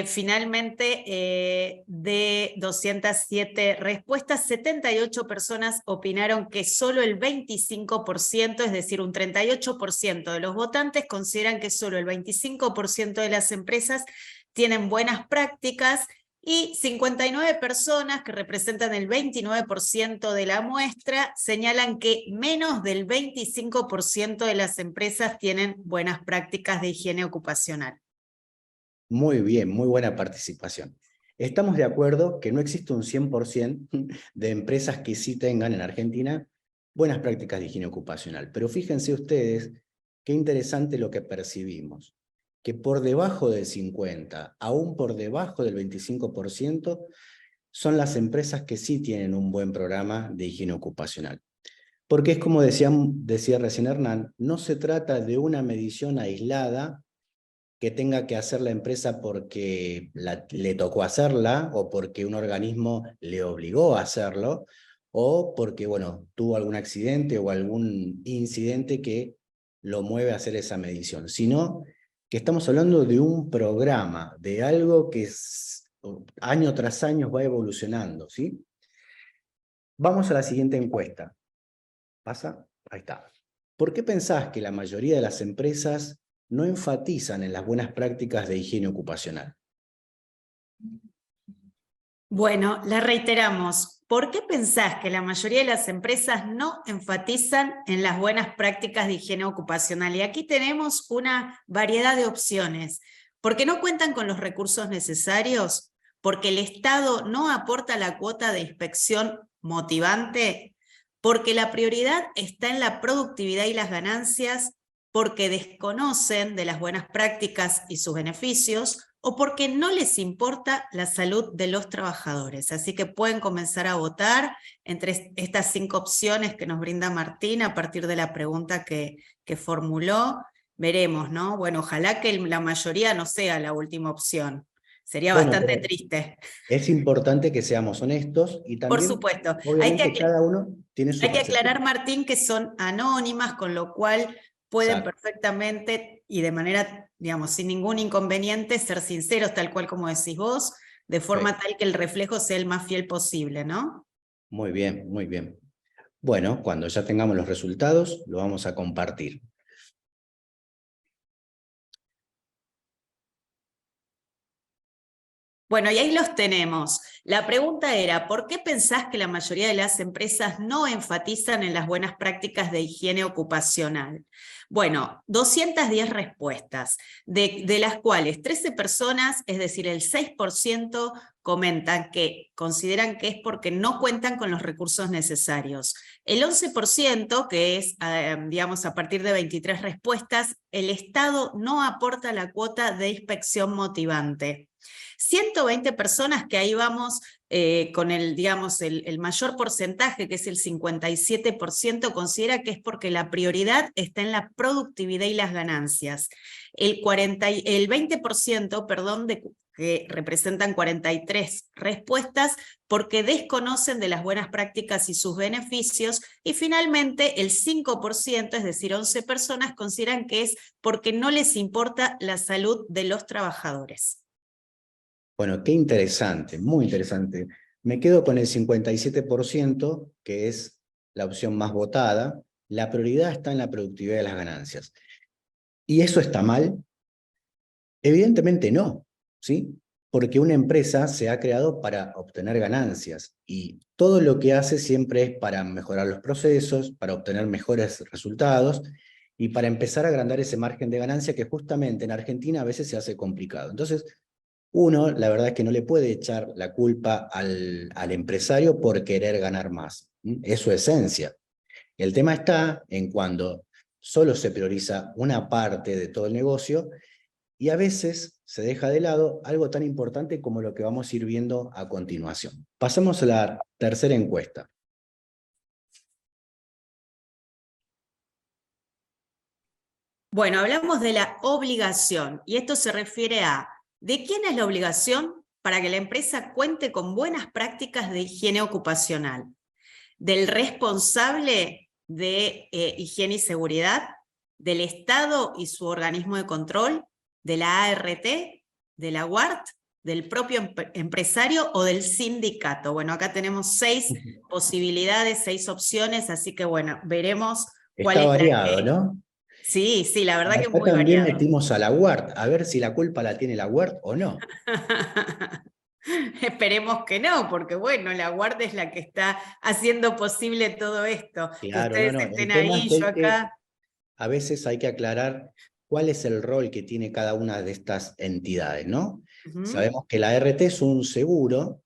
Finalmente, de 207 respuestas, 78 personas opinaron que solo el 25%, es decir, un 38% de los votantes consideran que solo el 25% de las empresas tienen buenas prácticas, y 59 personas, que representan el 29% de la muestra, señalan que menos del 25% de las empresas tienen buenas prácticas de higiene ocupacional. Muy bien, muy buena participación. Estamos de acuerdo que no existe un 100% de empresas que sí tengan en Argentina buenas prácticas de higiene ocupacional. Pero fíjense ustedes qué interesante lo que percibimos, que por debajo del 50, aún por debajo del 25%, son las empresas que sí tienen un buen programa de higiene ocupacional. Porque es como decía recién Hernán, no se trata de una medición aislada que tenga que hacer la empresa porque le tocó hacerla, o porque un organismo le obligó a hacerlo, o porque, bueno, tuvo algún accidente o algún incidente que lo mueve a hacer esa medición, sino que estamos hablando de un programa, de algo que año tras año va evolucionando, ¿sí? Vamos a la siguiente encuesta. ¿Pasa? Ahí está. ¿Por qué pensás que la mayoría de las empresas no enfatizan en las buenas prácticas de higiene ocupacional? Bueno, la reiteramos. ¿Por qué pensás que la mayoría de las empresas no enfatizan en las buenas prácticas de higiene ocupacional? Y aquí tenemos una variedad de opciones. Porque no cuentan con los recursos necesarios, porque el Estado no aporta la cuota de inspección motivante, porque la prioridad está en la productividad y las ganancias, porque desconocen de las buenas prácticas y sus beneficios, o porque no les importa la salud de los trabajadores. Así que pueden comenzar a votar entre estas 5 opciones que nos brinda Martín a partir de la pregunta que formuló. Veremos, ¿no? Bueno, ojalá que la mayoría no sea la última opción. Sería bastante triste. Es importante que seamos honestos y Por también, supuesto. obviamente, cada uno tiene su Hay que percepción. aclarar, Martín, que son anónimas, con lo cual pueden perfectamente y de manera, digamos, sin ningún inconveniente, ser sinceros, tal cual como decís vos, de forma tal que el reflejo sea el más fiel posible, ¿no? Muy bien, muy bien. Bueno, cuando ya tengamos los resultados, lo vamos a compartir. Bueno, y ahí los tenemos. La pregunta era, ¿por qué pensás que la mayoría de las empresas no enfatizan en las buenas prácticas de higiene ocupacional? Bueno, 210 respuestas, de las cuales 13 personas, es decir, el 6%, comentan que consideran que es porque no cuentan con los recursos necesarios. El 11%, que es, digamos, a partir de 23 respuestas, el Estado no aporta la cuota de inspección motivante. 120 personas, que ahí vamos con el, digamos, el mayor porcentaje, que es el 57%, considera que es porque la prioridad está en la productividad y las ganancias. El 20%, perdón, que representan 43 respuestas, porque desconocen de las buenas prácticas y sus beneficios, y finalmente el 5%, es decir, 11 personas, consideran que es porque no les importa la salud de los trabajadores. Bueno, qué interesante, muy interesante. Me quedo con el 57%, que es la opción más votada. La prioridad está en la productividad de las ganancias. ¿Y eso está mal? Evidentemente no, ¿sí? Porque una empresa se ha creado para obtener ganancias y todo lo que hace siempre es para mejorar los procesos, para obtener mejores resultados y para empezar a agrandar ese margen de ganancia que justamente en Argentina a veces se hace complicado. Entonces, uno, la verdad es que no le puede echar la culpa al empresario por querer ganar más. Es su esencia. El tema está en cuando solo se prioriza una parte de todo el negocio y a veces se deja de lado algo tan importante como lo que vamos a ir viendo a continuación. Pasamos a la tercera encuesta. Bueno, hablamos de la obligación, y esto se refiere a ¿de quién es la obligación para que la empresa cuente con buenas prácticas de higiene ocupacional? ¿Del responsable de higiene y seguridad? ¿Del Estado y su organismo de control? ¿De la ART? ¿De la UART? ¿Del propio empresario o del sindicato? Bueno, acá tenemos 6 posibilidades, 6 opciones, así que bueno, veremos cuál Está es la variado, que... ¿no? Sí, sí, la verdad que es Acá muy también variado. metimos a la UART, a ver si la culpa la tiene la UART o no. Esperemos que no, porque bueno, la Guardia es la que está haciendo posible todo esto. Que Claro, no, ustedes no. El estén tema es ahí, que yo acá. a veces hay que aclarar cuál es el rol que tiene cada una de estas entidades, ¿no? Uh-huh. Sabemos que la ART es un seguro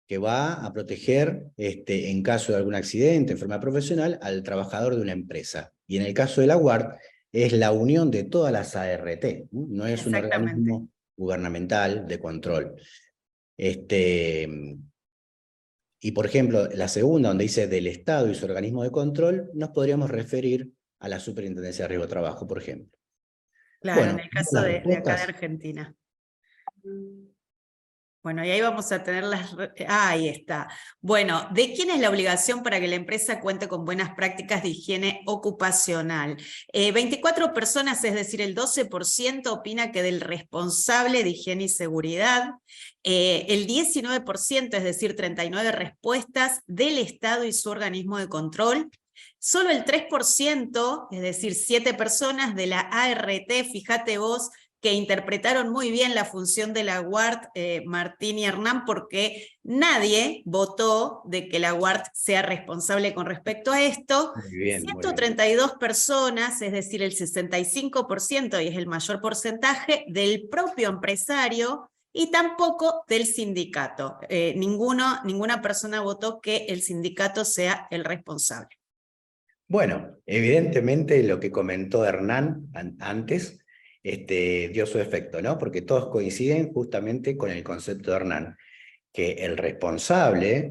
que va a proteger, en caso de algún accidente, enfermedad profesional, al trabajador de una empresa. Y en el caso de la UART, es la unión de todas las ART, no es un Exactamente. organismo gubernamental de control. Y por ejemplo, la segunda, donde dice del Estado y su organismo de control, nos podríamos referir a la Superintendencia de Riesgo de Trabajo, por ejemplo. Claro, en Bueno, el caso las de acá de respuestas. Argentina. Bueno, y ahí vamos a tener las... ahí está. Bueno, ¿de quién es la obligación para que la empresa cuente con buenas prácticas de higiene ocupacional? 24 personas, es decir, el 12% opina que del responsable de higiene y seguridad. El 19%, es decir, 39 respuestas, del Estado y su organismo de control. Solo el 3%, es decir, 7 personas de la ART, fíjate vos, que interpretaron muy bien la función de la UART, Martín y Hernán, porque nadie votó de que la UART sea responsable con respecto a esto. Muy bien, muy bien. 132 personas, es decir, el 65%, y es el mayor porcentaje, del propio empresario, y tampoco del sindicato. Ninguna persona votó que el sindicato sea el responsable. Bueno, evidentemente lo que comentó Hernán antes dio su efecto, ¿no? Porque todos coinciden justamente con el concepto de Hernán, que el responsable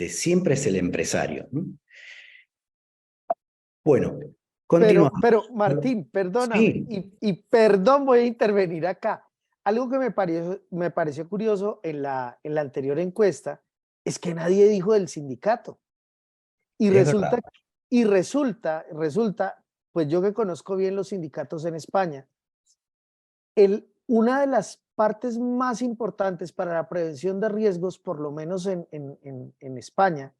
siempre es el empresario. Bueno, continuamos. Pero Martín, perdóname, Sí, y perdón, voy a intervenir acá. Algo que me pareció curioso en la anterior encuesta es que nadie dijo del sindicato. Y es verdad. resulta, pues yo que conozco bien los sindicatos en España, una de las partes más importantes para la prevención de riesgos, por lo menos en España,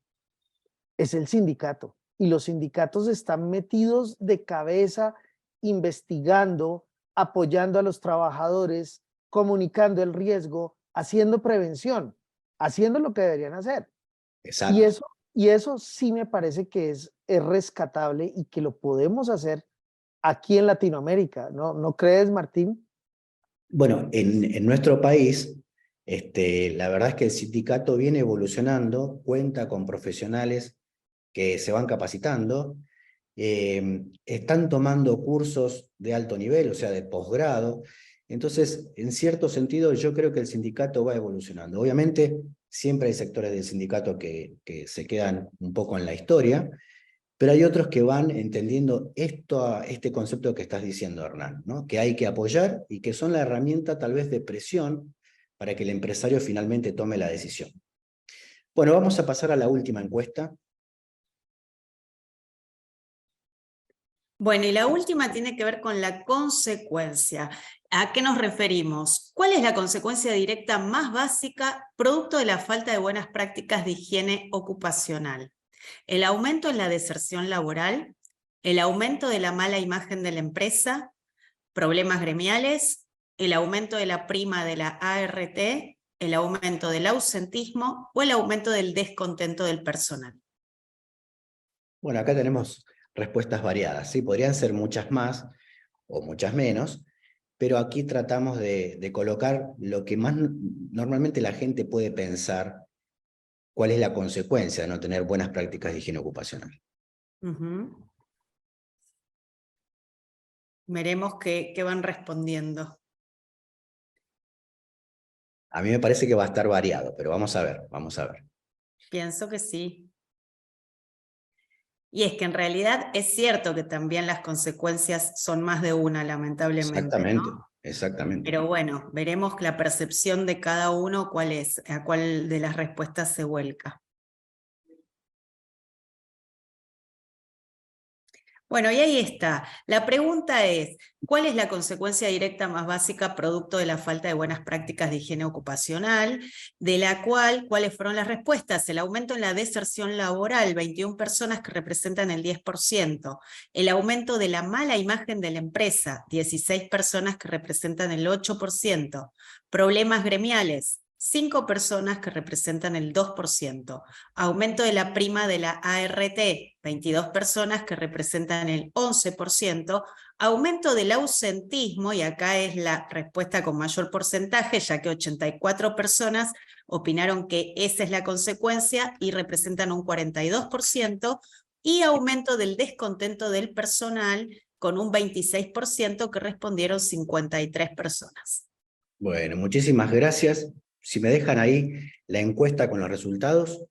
es el sindicato. Y los sindicatos están metidos de cabeza, investigando, apoyando a los trabajadores, comunicando el riesgo, haciendo prevención, haciendo lo que deberían hacer. Y Exacto. eso, y eso sí me parece que es rescatable y que lo podemos hacer aquí en Latinoamérica, ¿no crees, Martín? Bueno, en nuestro país, la verdad es que el sindicato viene evolucionando, cuenta con profesionales que se van capacitando, están tomando cursos de alto nivel, o sea, de posgrado. Entonces, en cierto sentido, yo creo que el sindicato va evolucionando. Obviamente, siempre hay sectores del sindicato que se quedan un poco en la historia, pero hay otros que van entendiendo este concepto que estás diciendo, Hernán, ¿no? Que hay que apoyar y que son la herramienta tal vez de presión para que el empresario finalmente tome la decisión. Bueno, vamos a pasar a la última encuesta. Bueno, y la última tiene que ver con la consecuencia. ¿A qué nos referimos? ¿Cuál es la consecuencia directa más básica producto de la falta de buenas prácticas de higiene ocupacional? El aumento en la deserción laboral, el aumento de la mala imagen de la empresa, problemas gremiales, el aumento de la prima de la ART, el aumento del ausentismo o el aumento del descontento del personal. Bueno, acá tenemos respuestas variadas, ¿sí? Podrían ser muchas más o muchas menos, pero aquí tratamos de colocar lo que más normalmente la gente puede pensar, cuál es la consecuencia de no tener buenas prácticas de higiene ocupacional. Veremos qué van respondiendo. A mí me parece que va a estar variado, pero vamos a ver, vamos a ver. Pienso que sí. Y es que en realidad es cierto que también las consecuencias son más de una, lamentablemente, Exactamente, ¿no? exactamente. Pero bueno, veremos la percepción de cada uno, cuál es, a cuál de las respuestas se vuelca. Bueno, y ahí está. La pregunta es, ¿cuál es la consecuencia directa más básica producto de la falta de buenas prácticas de higiene ocupacional? De la cual, ¿cuáles fueron las respuestas? El aumento en la deserción laboral, 21 personas que representan el 10%. El aumento de la mala imagen de la empresa, 16 personas que representan el 8%. Problemas gremiales, 5 personas que representan el 2%. Aumento de la prima de la ART, 22 personas que representan el 11%. Aumento del ausentismo, y acá es la respuesta con mayor porcentaje, ya que 84 personas opinaron que esa es la consecuencia y representan un 42%, y aumento del descontento del personal con un 26% que respondieron 53 personas. Bueno, muchísimas gracias. Si me dejan ahí la encuesta con los resultados,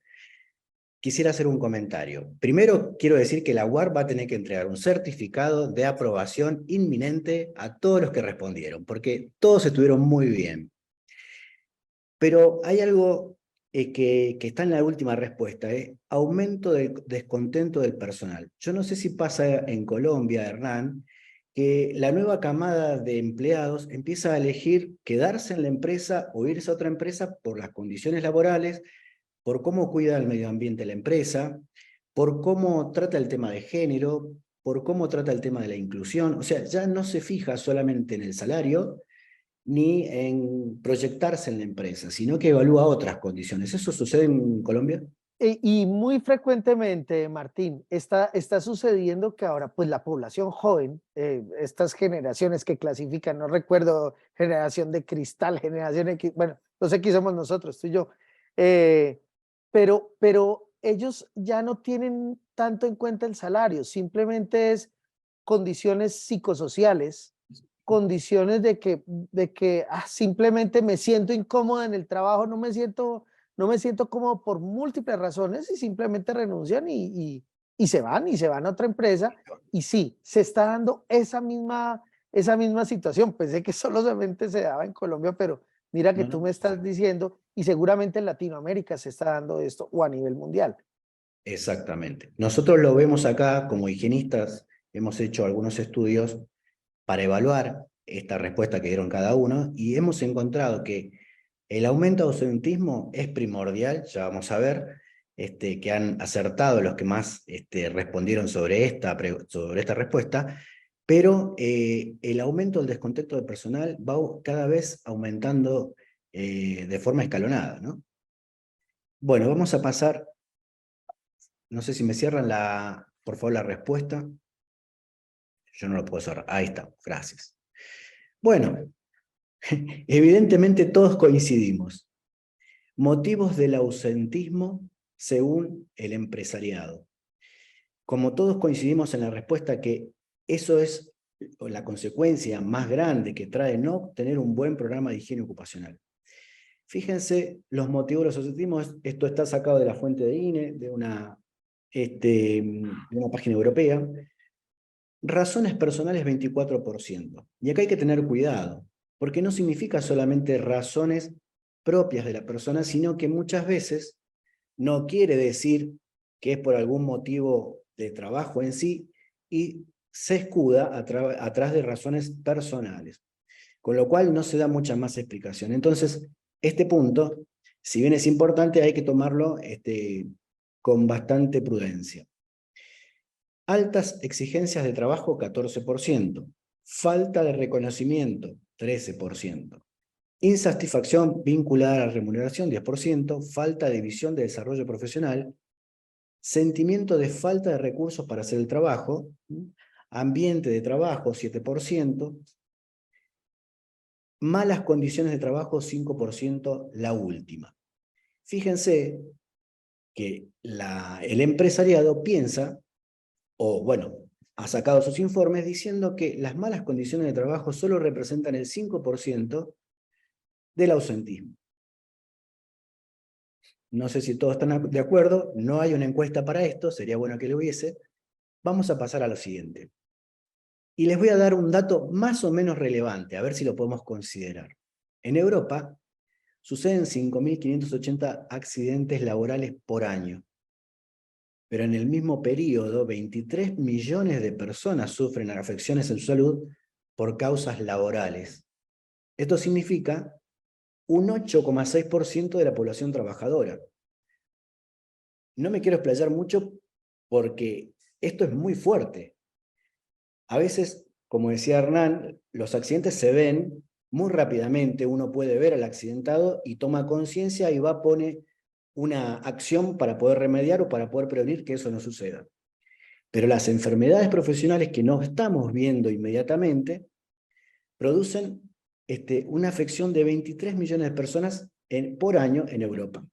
quisiera hacer un comentario. Primero, quiero decir que la UAR va a tener que entregar un certificado de aprobación inminente a todos los que respondieron, porque todos estuvieron muy bien. Pero hay algo que está en la última respuesta, aumento del descontento del personal. Yo no sé si pasa en Colombia, Hernán, que la nueva camada de empleados empieza a elegir quedarse en la empresa o irse a otra empresa por las condiciones laborales, por cómo cuida el medio ambiente la empresa, por cómo trata el tema de género, por cómo trata el tema de la inclusión. O sea, ya no se fija solamente en el salario, ni en proyectarse en la empresa, sino que evalúa otras condiciones. ¿Eso sucede en Colombia? Y muy frecuentemente, Martín, está sucediendo que ahora, pues la población joven, estas generaciones que clasifican, no recuerdo, generación de cristal, generación X, bueno, los X somos nosotros, tú y yo, pero ellos ya no tienen tanto en cuenta el salario, simplemente es condiciones psicosociales, condiciones de que simplemente me siento incómoda en el trabajo, no me siento cómodo por múltiples razones y simplemente renuncian y se van a otra empresa. Y sí, se está dando esa misma situación. Pensé que solamente se daba en Colombia, pero mira que tú me estás diciendo, y seguramente en Latinoamérica se está dando esto o a nivel mundial. Exactamente. Nosotros lo vemos acá como higienistas, hemos hecho algunos estudios para evaluar esta respuesta que dieron cada uno y hemos encontrado que el aumento de ausentismo es primordial, ya vamos a ver, que han acertado los que más respondieron sobre esta respuesta, pero el aumento del descontento del personal va cada vez aumentando de forma escalonada, ¿no? Bueno, vamos a pasar, no sé si me cierran por favor la respuesta. Yo no lo puedo cerrar, ahí está, gracias. Bueno, evidentemente todos coincidimos. Motivos del ausentismo según el empresariado. Como todos coincidimos en la respuesta que eso es la consecuencia más grande que trae no tener un buen programa de higiene ocupacional. Fíjense los motivos de los ausentismos, esto está sacado de la fuente de INE, de una página europea. Razones personales 24%. Y acá hay que tener cuidado, porque no significa solamente razones propias de la persona, sino que muchas veces no quiere decir que es por algún motivo de trabajo en sí y se escuda atrás de razones personales, con lo cual no se da mucha más explicación. Entonces, este punto, si bien es importante, hay que tomarlo con bastante prudencia. Altas exigencias de trabajo, 14%. Falta de reconocimiento, 13%. Insatisfacción vinculada a la remuneración, 10%. Falta de visión de desarrollo profesional. Sentimiento de falta de recursos para hacer el trabajo. Ambiente de trabajo, 7%. Malas condiciones de trabajo, 5%, la última. Fíjense que el empresariado piensa, o bueno, ha sacado sus informes diciendo que las malas condiciones de trabajo solo representan el 5% del ausentismo. No sé si todos están de acuerdo, no hay una encuesta para esto, sería bueno que lo hubiese. Vamos a pasar a lo siguiente. Y les voy a dar un dato más o menos relevante, a ver si lo podemos considerar. En Europa suceden 5.580 accidentes laborales por año. Pero en el mismo periodo, 23 millones de personas sufren afecciones en su salud por causas laborales. Esto significa un 8,6% de la población trabajadora. No me quiero explayar mucho porque esto es muy fuerte. A veces, como decía Hernán, los accidentes se ven muy rápidamente, uno puede ver al accidentado y toma conciencia y pone una acción para poder remediar o para poder prevenir que eso no suceda. Pero las enfermedades profesionales que no estamos viendo inmediatamente producen una afección de 23 millones de personas por año en Europa.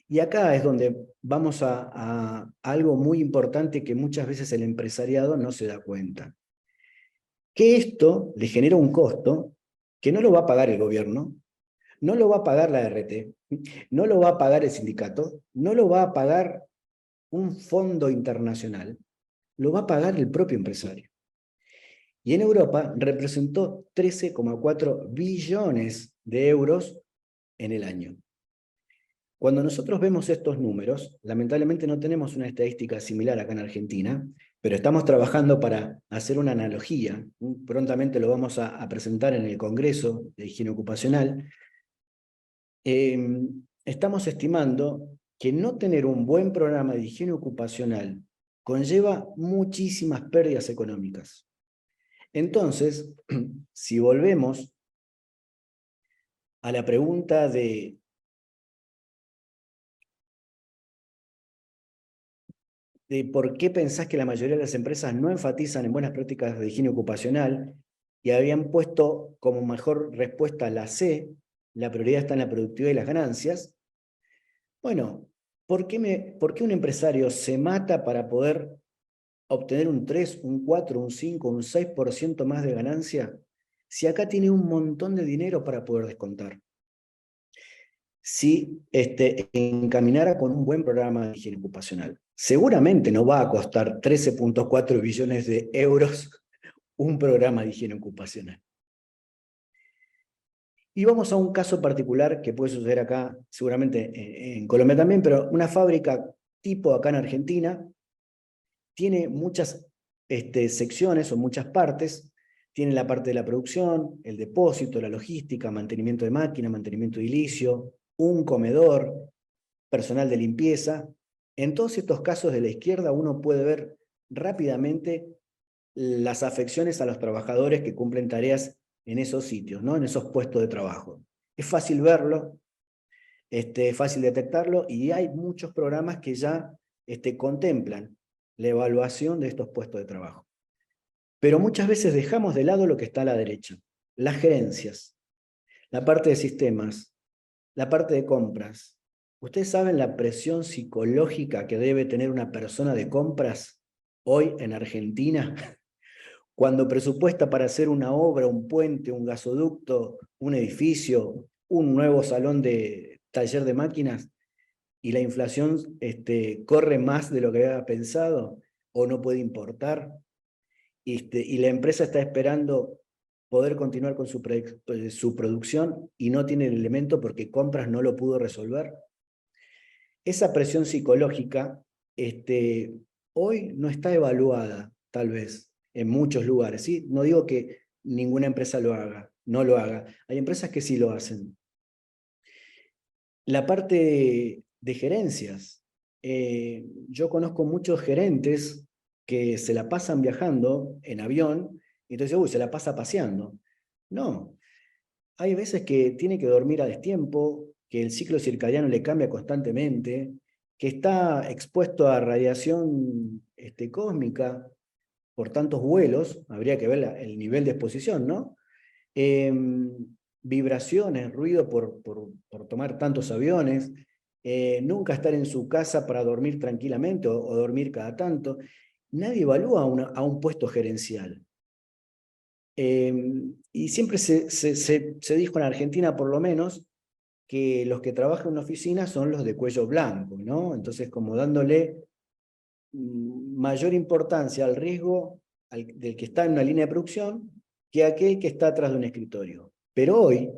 Y acá es donde vamos a algo muy importante que muchas veces el empresariado no se da cuenta. Que esto le genera un costo que no lo va a pagar el gobierno, no lo va a pagar la RT, no lo va a pagar el sindicato, no lo va a pagar un fondo internacional, lo va a pagar el propio empresario. Y en Europa representó 13,4 billones de euros en el año. Cuando nosotros vemos estos números, lamentablemente no tenemos una estadística similar acá en Argentina, pero estamos trabajando para hacer una analogía. Prontamente lo vamos a presentar en el Congreso de Higiene Ocupacional. Estamos estimando que no tener un buen programa de higiene ocupacional conlleva muchísimas pérdidas económicas. Entonces, si volvemos a la pregunta de por qué pensás que la mayoría de las empresas no enfatizan en buenas prácticas de higiene ocupacional y habían puesto como mejor respuesta la C, la prioridad está en la productividad y las ganancias. Bueno, ¿por qué un empresario se mata para poder obtener un 3, un 4, un 5, un 6% más de ganancia si acá tiene un montón de dinero para poder descontar? Si encaminara con un buen programa de higiene ocupacional. Seguramente no va a costar 13,4 billones de euros un programa de higiene ocupacional. Y vamos a un caso particular que puede suceder acá, seguramente en Colombia también, pero una fábrica tipo acá en Argentina tiene muchas secciones o muchas partes. Tiene la parte de la producción, el depósito, la logística, mantenimiento de máquina, mantenimiento edilicio, un comedor, personal de limpieza. En todos estos casos de la izquierda uno puede ver rápidamente las afecciones a los trabajadores que cumplen tareas en esos sitios, ¿no? En esos puestos de trabajo. Es fácil verlo, es fácil detectarlo y hay muchos programas que ya contemplan la evaluación de estos puestos de trabajo. Pero muchas veces dejamos de lado lo que está a la derecha, las gerencias, la parte de sistemas, la parte de compras. ¿Ustedes saben la presión psicológica que debe tener una persona de compras hoy en Argentina? Cuando presupuesta para hacer una obra, un puente, un gasoducto, un edificio, un nuevo salón de taller de máquinas, y la inflación corre más de lo que había pensado o no puede importar, y la empresa está esperando poder continuar con su producción y no tiene el elemento porque compras no lo pudo resolver. Esa presión psicológica hoy no está evaluada, tal vez, en muchos lugares, ¿sí? No digo que ninguna empresa lo haga, no lo haga. Hay empresas que sí lo hacen. La parte de gerencias. Yo conozco muchos gerentes que se la pasan viajando en avión, y entonces, uy, se la pasa paseando. No, hay veces que tiene que dormir a destiempo, que el ciclo circadiano le cambia constantemente, que está expuesto a radiación cósmica por tantos vuelos, habría que ver el nivel de exposición, ¿no? Vibraciones, ruido por tomar tantos aviones, nunca estar en su casa para dormir tranquilamente o dormir cada tanto. Nadie evalúa a un puesto gerencial. Y siempre se dijo en Argentina, por lo menos, que los que trabajan en una oficina son los de cuello blanco, ¿no? Entonces, como dándole mayor importancia al riesgo del que está en una línea de producción que aquel que está atrás de un escritorio. Pero hoy,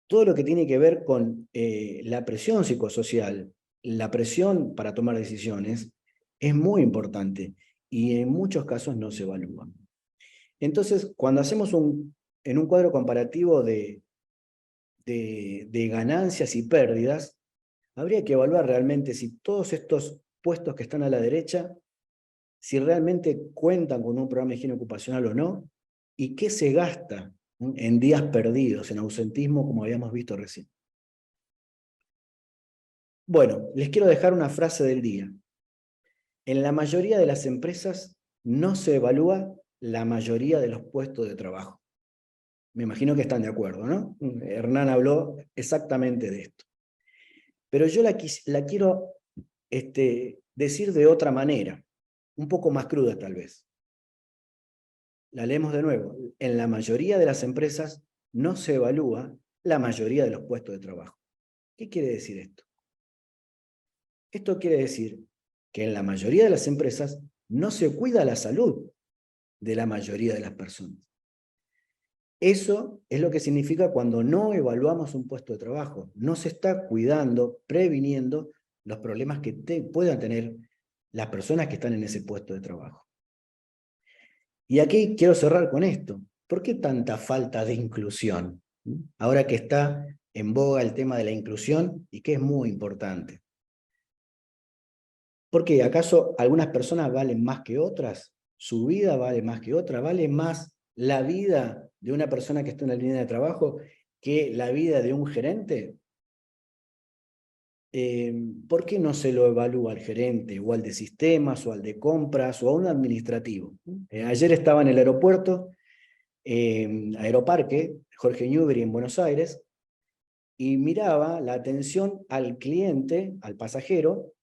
todo lo que tiene que ver con la presión psicosocial, la presión para tomar decisiones, es muy importante y en muchos casos no se evalúa. Entonces, cuando hacemos en un cuadro comparativo de ganancias y pérdidas, habría que evaluar realmente si todos estos puestos que están a la derecha, si realmente cuentan con un programa de higiene ocupacional o no, y qué se gasta en días perdidos, en ausentismo, como habíamos visto recién. Bueno, les quiero dejar una frase del día. En la mayoría de las empresas no se evalúa la mayoría de los puestos de trabajo. Me imagino que están de acuerdo, ¿no? Hernán habló exactamente de esto. Pero yo la quiero decir de otra manera, un poco más cruda tal vez. La leemos de nuevo. En la mayoría de las empresas no se evalúa la mayoría de los puestos de trabajo. ¿Qué quiere decir esto? Esto quiere decir que en la mayoría de las empresas no se cuida la salud de la mayoría de las personas. Eso es lo que significa cuando no evaluamos un puesto de trabajo. No se está cuidando, previniendo los problemas que puedan tener las personas que están en ese puesto de trabajo. Y aquí quiero cerrar con esto. ¿Por qué tanta falta de inclusión? Ahora que está en boga el tema de la inclusión y que es muy importante. ¿Por qué? ¿Acaso algunas personas valen más que otras? ¿Su vida vale más que otra? ¿Vale más la vida de una persona que está en la línea de trabajo que la vida de un gerente? ¿Por qué no se lo evalúa al gerente, o al de sistemas, o al de compras, o a un administrativo? Ayer estaba en el aeropuerto, Aeroparque, Jorge Newbery en Buenos Aires, y miraba la atención al cliente, al pasajero,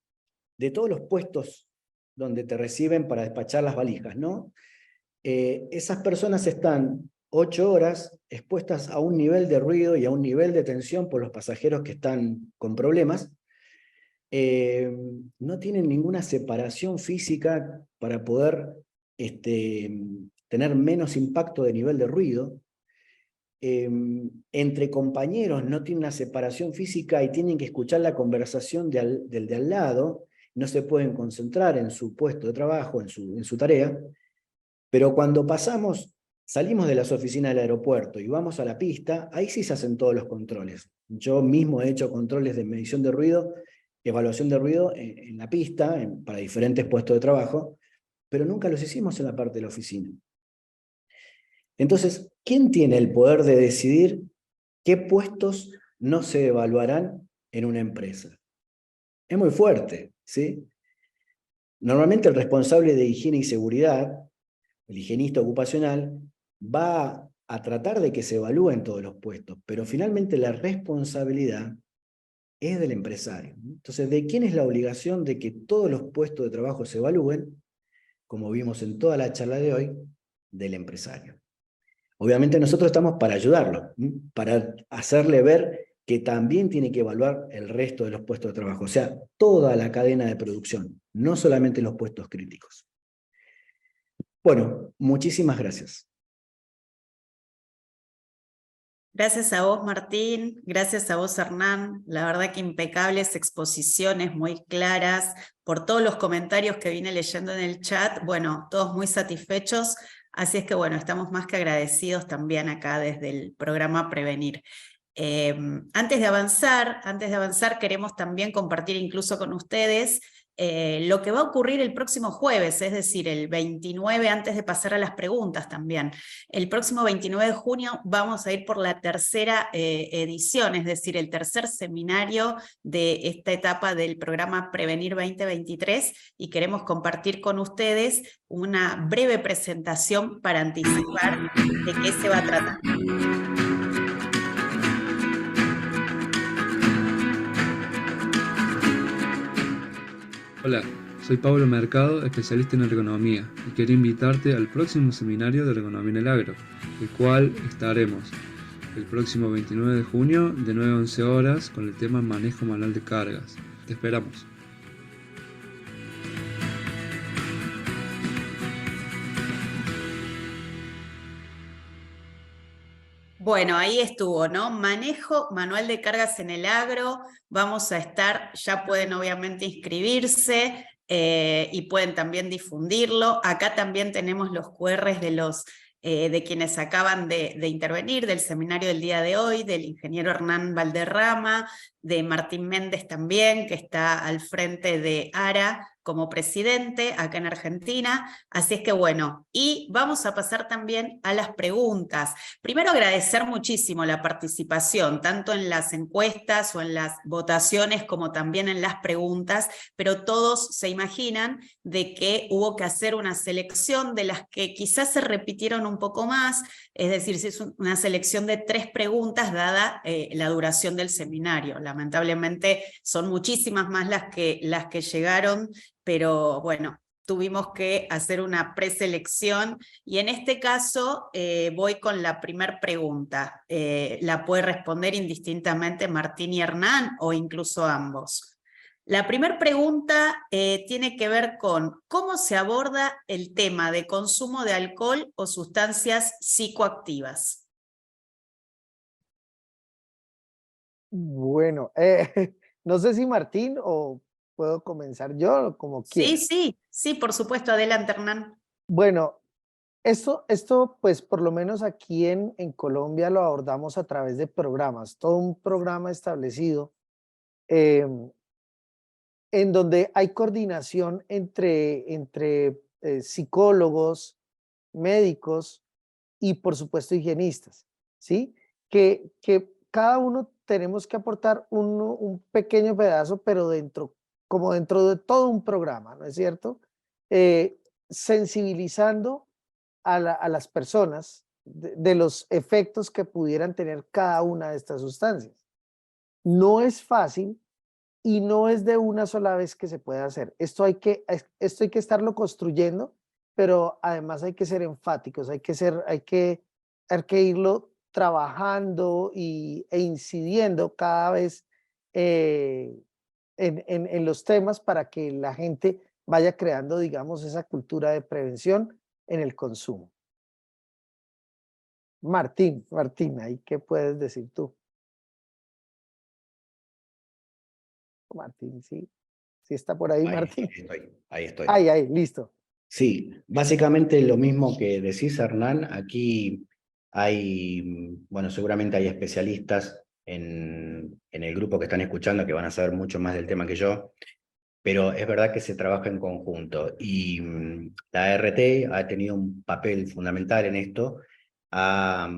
de todos los puestos donde te reciben para despachar las valijas, ¿no? Esas personas están 8 horas expuestas a un nivel de ruido y a un nivel de tensión por los pasajeros que están con problemas. No tienen ninguna separación física para poder tener menos impacto de nivel de ruido. Entre compañeros no tienen una separación física y tienen que escuchar la conversación del de al lado, no se pueden concentrar en su puesto de trabajo, en su tarea, pero cuando salimos de las oficinas del aeropuerto y vamos a la pista, ahí sí se hacen todos los controles. Yo mismo he hecho controles de medición de ruido, evaluación de ruido en la pista, para diferentes puestos de trabajo, pero nunca los hicimos en la parte de la oficina. Entonces, ¿quién tiene el poder de decidir qué puestos no se evaluarán en una empresa? Es muy fuerte, ¿sí? Normalmente el responsable de higiene y seguridad, el higienista ocupacional, va a tratar de que se evalúen todos los puestos, pero finalmente la responsabilidad es del empresario. Entonces, ¿de quién es la obligación de que todos los puestos de trabajo se evalúen? Como vimos en toda la charla de hoy, del empresario. Obviamente nosotros estamos para ayudarlo, para hacerle ver que también tiene que evaluar el resto de los puestos de trabajo, o sea, toda la cadena de producción, no solamente los puestos críticos. Bueno, muchísimas gracias. Gracias a vos, Martín, gracias a vos, Hernán. La verdad que impecables exposiciones, muy claras, por todos los comentarios que vine leyendo en el chat, bueno, todos muy satisfechos, así es que bueno, estamos más que agradecidos también acá desde el programa Prevenir. Antes de avanzar, queremos también compartir incluso con ustedes lo que va a ocurrir el próximo jueves, es decir, el 29, antes de pasar a las preguntas también. El próximo 29 de junio vamos a ir por la tercera edición, es decir, el tercer seminario de esta etapa del programa Prevenir 2023, y queremos compartir con ustedes una breve presentación para anticipar de qué se va a tratar. Hola, soy Pablo Mercado, especialista en ergonomía, y quería invitarte al próximo seminario de ergonomía en el agro, el cual estaremos el próximo 29 de junio de 9 a 11 horas con el tema manejo manual de cargas. Te esperamos. Bueno, ahí estuvo, ¿no? Manejo manual de cargas en el agro. Vamos a estar, ya pueden obviamente inscribirse y pueden también difundirlo. Acá también tenemos los QRs de quienes acaban de intervenir, del seminario del día de hoy, del ingeniero Hernán Valderrama, de Martín Méndez también, que está al frente de ARA, como presidente acá en Argentina, así es que bueno, y vamos a pasar también a las preguntas. Primero agradecer muchísimo la participación, tanto en las encuestas o en las votaciones como también en las preguntas, pero todos se imaginan de que hubo que hacer una selección de las que quizás se repitieron un poco más, es decir, si es una selección de 3 preguntas dada la duración del seminario. Lamentablemente son muchísimas más las que llegaron, pero bueno, tuvimos que hacer una preselección y en este caso voy con la primera pregunta. La puede responder indistintamente Martín y Hernán o incluso ambos. La primera pregunta tiene que ver con cómo se aborda el tema de consumo de alcohol o sustancias psicoactivas. Bueno, no sé si Martín o puedo comenzar yo, como Sí, quieran. sí, por supuesto. Adelante, Hernán. Bueno, pues por lo menos aquí en Colombia lo abordamos a través de programas, todo un programa establecido em, en donde hay coordinación entre psicólogos, médicos y por supuesto higienistas, ¿sí? Que cada uno tenemos que aportar un pequeño pedazo, pero como dentro de todo un programa, ¿no es cierto? Sensibilizando a las personas de los efectos que pudieran tener cada una de estas sustancias. No es fácil y no es de una sola vez que se puede hacer. Esto hay que estarlo construyendo, pero además hay que ser enfáticos, hay que irlo trabajando e incidiendo cada vez en los temas para que la gente vaya creando, digamos, esa cultura de prevención en el consumo. Martín, ¿ahí qué puedes decir tú? Martín, sí. Sí está por ahí, Martín. Ahí estoy. Ahí, listo. Sí, básicamente lo mismo que decís, Hernán. Aquí hay, bueno, seguramente hay especialistas en el grupo que están escuchando que van a saber mucho más del tema que yo, pero es verdad que se trabaja en conjunto y la ART ha tenido un papel fundamental en esto, ha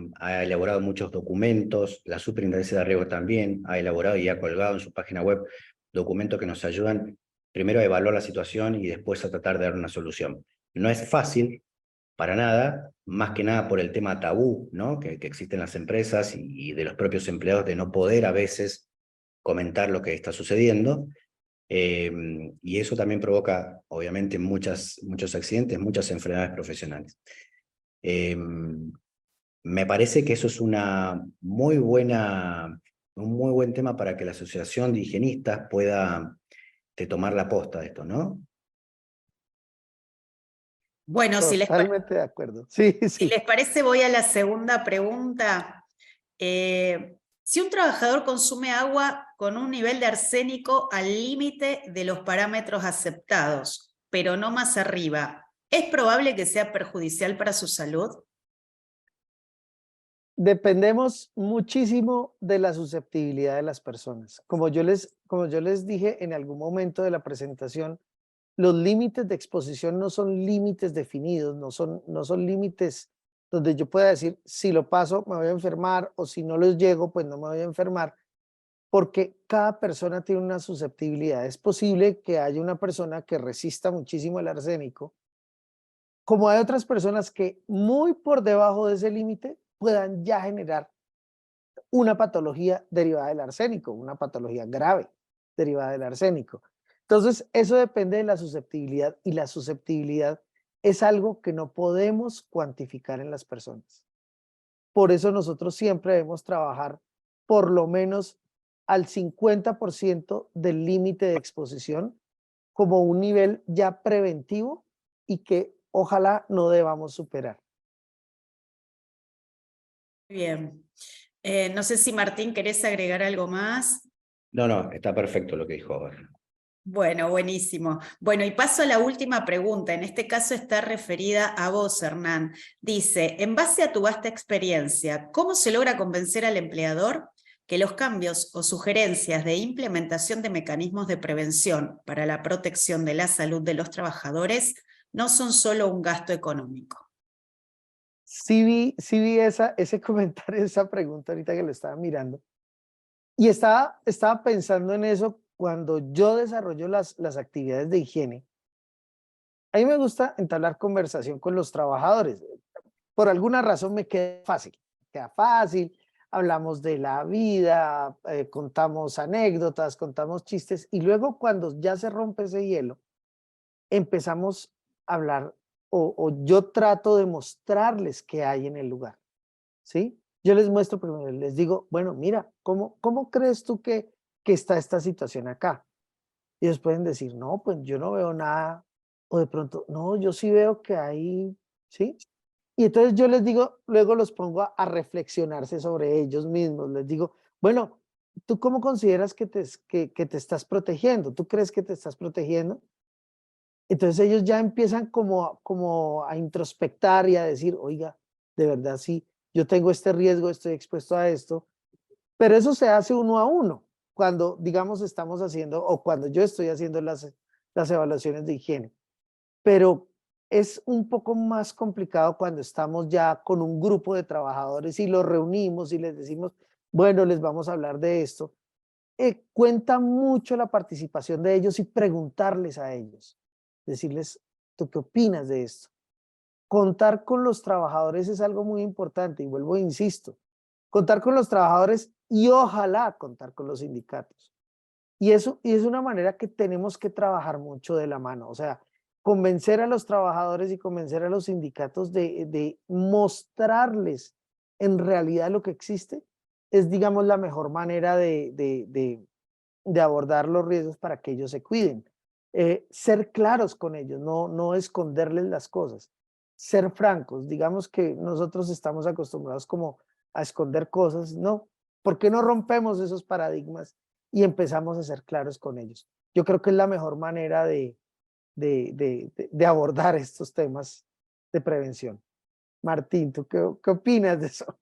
elaborado muchos documentos, la Superintendencia de Riesgos también ha elaborado y ha colgado en su página web documentos que nos ayudan primero a evaluar la situación y después a tratar de dar una solución. No es fácil, para nada, más que nada por el tema tabú, ¿no? que existe en las empresas y de los propios empleados de no poder a veces comentar lo que está sucediendo, y eso también provoca, obviamente, muchos accidentes, muchas enfermedades profesionales. Me parece que eso es un muy buen tema para que la Asociación de Higienistas pueda tomar la posta de esto, ¿no? Bueno, Totalmente de acuerdo. Sí, si sí. les parece, voy a la segunda pregunta. Si un trabajador consume agua con un nivel de arsénico al límite de los parámetros aceptados, pero no más arriba, ¿es probable que sea perjudicial para su salud? Dependemos muchísimo de la susceptibilidad de las personas. Como yo les dije en algún momento de la presentación, los límites de exposición no son límites definidos, no son límites donde yo pueda decir, si lo paso me voy a enfermar o si no los llego, pues no me voy a enfermar, porque cada persona tiene una susceptibilidad. Es posible que haya una persona que resista muchísimo el arsénico, como hay otras personas que muy por debajo de ese límite puedan ya generar una patología derivada del arsénico, una patología grave derivada del arsénico. Entonces, eso depende de la susceptibilidad y la susceptibilidad es algo que no podemos cuantificar en las personas. Por eso nosotros siempre debemos trabajar por lo menos al 50% del límite de exposición como un nivel ya preventivo y que ojalá no debamos superar. Bien. No sé si Martín, ¿querés agregar algo más? No, está perfecto lo que dijo Hernán. Bueno, buenísimo. Bueno, y paso a la última pregunta. En este caso está referida a vos, Hernán. Dice, en base a tu vasta experiencia, ¿cómo se logra convencer al empleador que los cambios o sugerencias de implementación de mecanismos de prevención para la protección de la salud de los trabajadores no son solo un gasto económico. Sí vi ese comentario, esa pregunta ahorita que lo estaba mirando. Y estaba pensando en eso cuando yo desarrollo las actividades de higiene. A mí me gusta entablar conversación con los trabajadores. Por alguna razón me queda fácil, hablamos de la vida, contamos anécdotas, contamos chistes, y luego cuando ya se rompe ese hielo, empezamos a hablar o yo trato de mostrarles qué hay en el lugar, ¿sí? Yo les muestro primero, les digo, bueno, mira, ¿cómo crees tú que está esta situación acá? Y ellos pueden decir, no, pues yo no veo nada, o de pronto, no, yo sí veo que hay, ¿sí? Y entonces yo les digo, luego los pongo a reflexionarse sobre ellos mismos, les digo, bueno, ¿tú cómo consideras que te estás protegiendo? ¿Tú crees que te estás protegiendo? Entonces ellos ya empiezan como a introspectar y a decir, oiga, de verdad sí, yo tengo este riesgo, estoy expuesto a esto, pero eso se hace uno a uno, cuando, digamos, estamos haciendo, o cuando yo estoy haciendo las evaluaciones de higiene. Pero es un poco más complicado cuando estamos ya con un grupo de trabajadores y los reunimos y les decimos, bueno, les vamos a hablar de esto. Cuenta mucho la participación de ellos y preguntarles a ellos, decirles, ¿tú qué opinas de esto? Contar con los trabajadores es algo muy importante y vuelvo e insisto, contar con los trabajadores y ojalá contar con los sindicatos. Y es una manera que tenemos que trabajar mucho de la mano, o sea, convencer a los trabajadores y convencer a los sindicatos de mostrarles en realidad lo que existe, es, digamos, la mejor manera de abordar los riesgos para que ellos se cuiden. Ser claros con ellos, no esconderles las cosas. Ser francos, digamos que nosotros estamos acostumbrados como a esconder cosas, ¿no? ¿Por qué no rompemos esos paradigmas y empezamos a ser claros con ellos? Yo creo que es la mejor manera de abordar estos temas de prevención. Martín, ¿tú qué opinas de eso?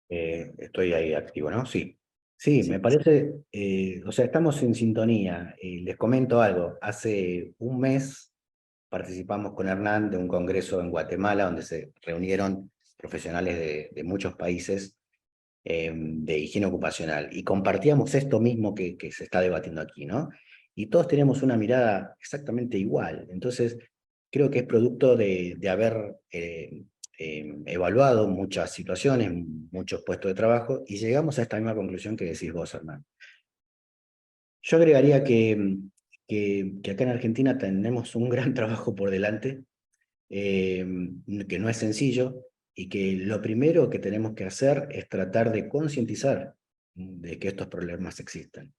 Estoy ahí activo, ¿no? Sí. Sí, Sí, me parece, o sea, estamos en sintonía. Les comento algo. Hace un mes participamos con Hernán de un congreso en Guatemala donde se reunieron profesionales de muchos países de higiene ocupacional y compartíamos esto mismo que se está debatiendo aquí, ¿no? Y todos tenemos una mirada exactamente igual. Entonces, creo que es producto de haber evaluado muchas situaciones, muchos puestos de trabajo, y llegamos a esta misma conclusión que decís vos, Hernán. Yo agregaría que acá en Argentina tenemos un gran trabajo por delante, que no es sencillo, y que lo primero que tenemos que hacer es tratar de concientizar de que estos problemas existen.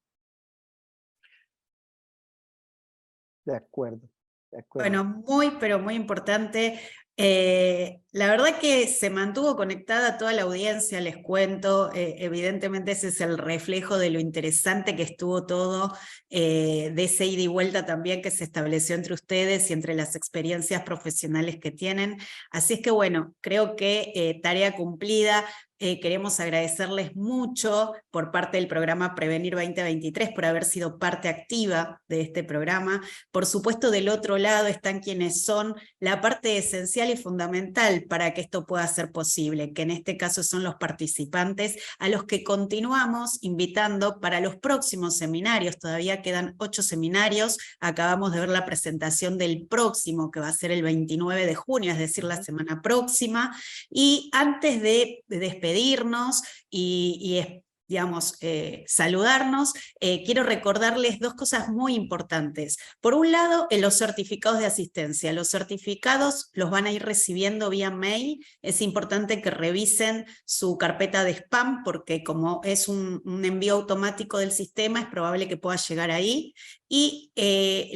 de acuerdo, de acuerdo. Bueno, muy, pero muy importante. La verdad que se mantuvo conectada toda la audiencia, les cuento. Evidentemente ese es el reflejo de lo interesante que estuvo todo, de ese ida y vuelta también que se estableció entre ustedes y entre las experiencias profesionales que tienen. Así es que bueno, creo que tarea cumplida. Queremos agradecerles mucho por parte del programa Prevenir 2023 por haber sido parte activa de este programa. Por supuesto, del otro lado están quienes son la parte esencial y fundamental para que esto pueda ser posible, que en este caso son los participantes, a los que continuamos invitando para los próximos seminarios. Todavía quedan 8 seminarios, acabamos de ver la presentación del próximo, que va a ser el 29 de junio, es decir, la semana próxima, y antes de despedirnos y digamos, saludarnos, quiero recordarles 2 cosas muy importantes. Por un lado, en los certificados de asistencia. Los certificados los van a ir recibiendo vía mail. Es importante que revisen su carpeta de spam, porque como es un envío automático del sistema, es probable que pueda llegar ahí. Y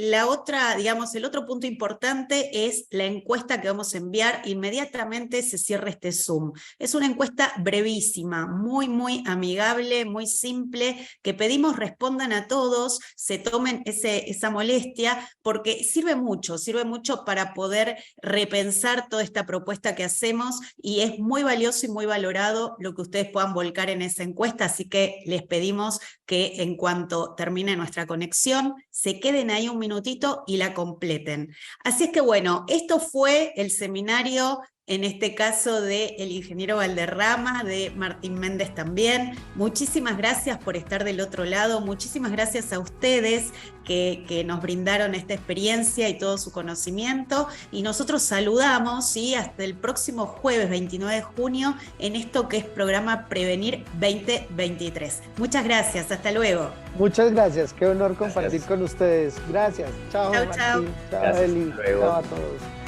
la otra, digamos, el otro punto importante es la encuesta que vamos a enviar inmediatamente se cierre este Zoom. Es una encuesta brevísima, muy amigable, muy simple, que pedimos respondan a todos, se tomen esa molestia, porque sirve mucho para poder repensar toda esta propuesta que hacemos, y es muy valioso y muy valorado lo que ustedes puedan volcar en esa encuesta, así que les pedimos que en cuanto termine nuestra conexión, se queden ahí un minutito y la completen. Así es que bueno, esto fue el seminario, en este caso del ingeniero Valderrama, de Martín Méndez también. Muchísimas gracias por estar del otro lado, muchísimas gracias a ustedes que nos brindaron esta experiencia y todo su conocimiento, y nosotros saludamos, ¿sí?, hasta el próximo jueves 29 de junio en esto que es programa Prevenir 2023. Muchas gracias, hasta luego. Muchas gracias, qué honor compartir con ustedes. Gracias. Chao, Chao, Martín. chao. Chao, Gracias, Eli. hasta luego. Chao a todos.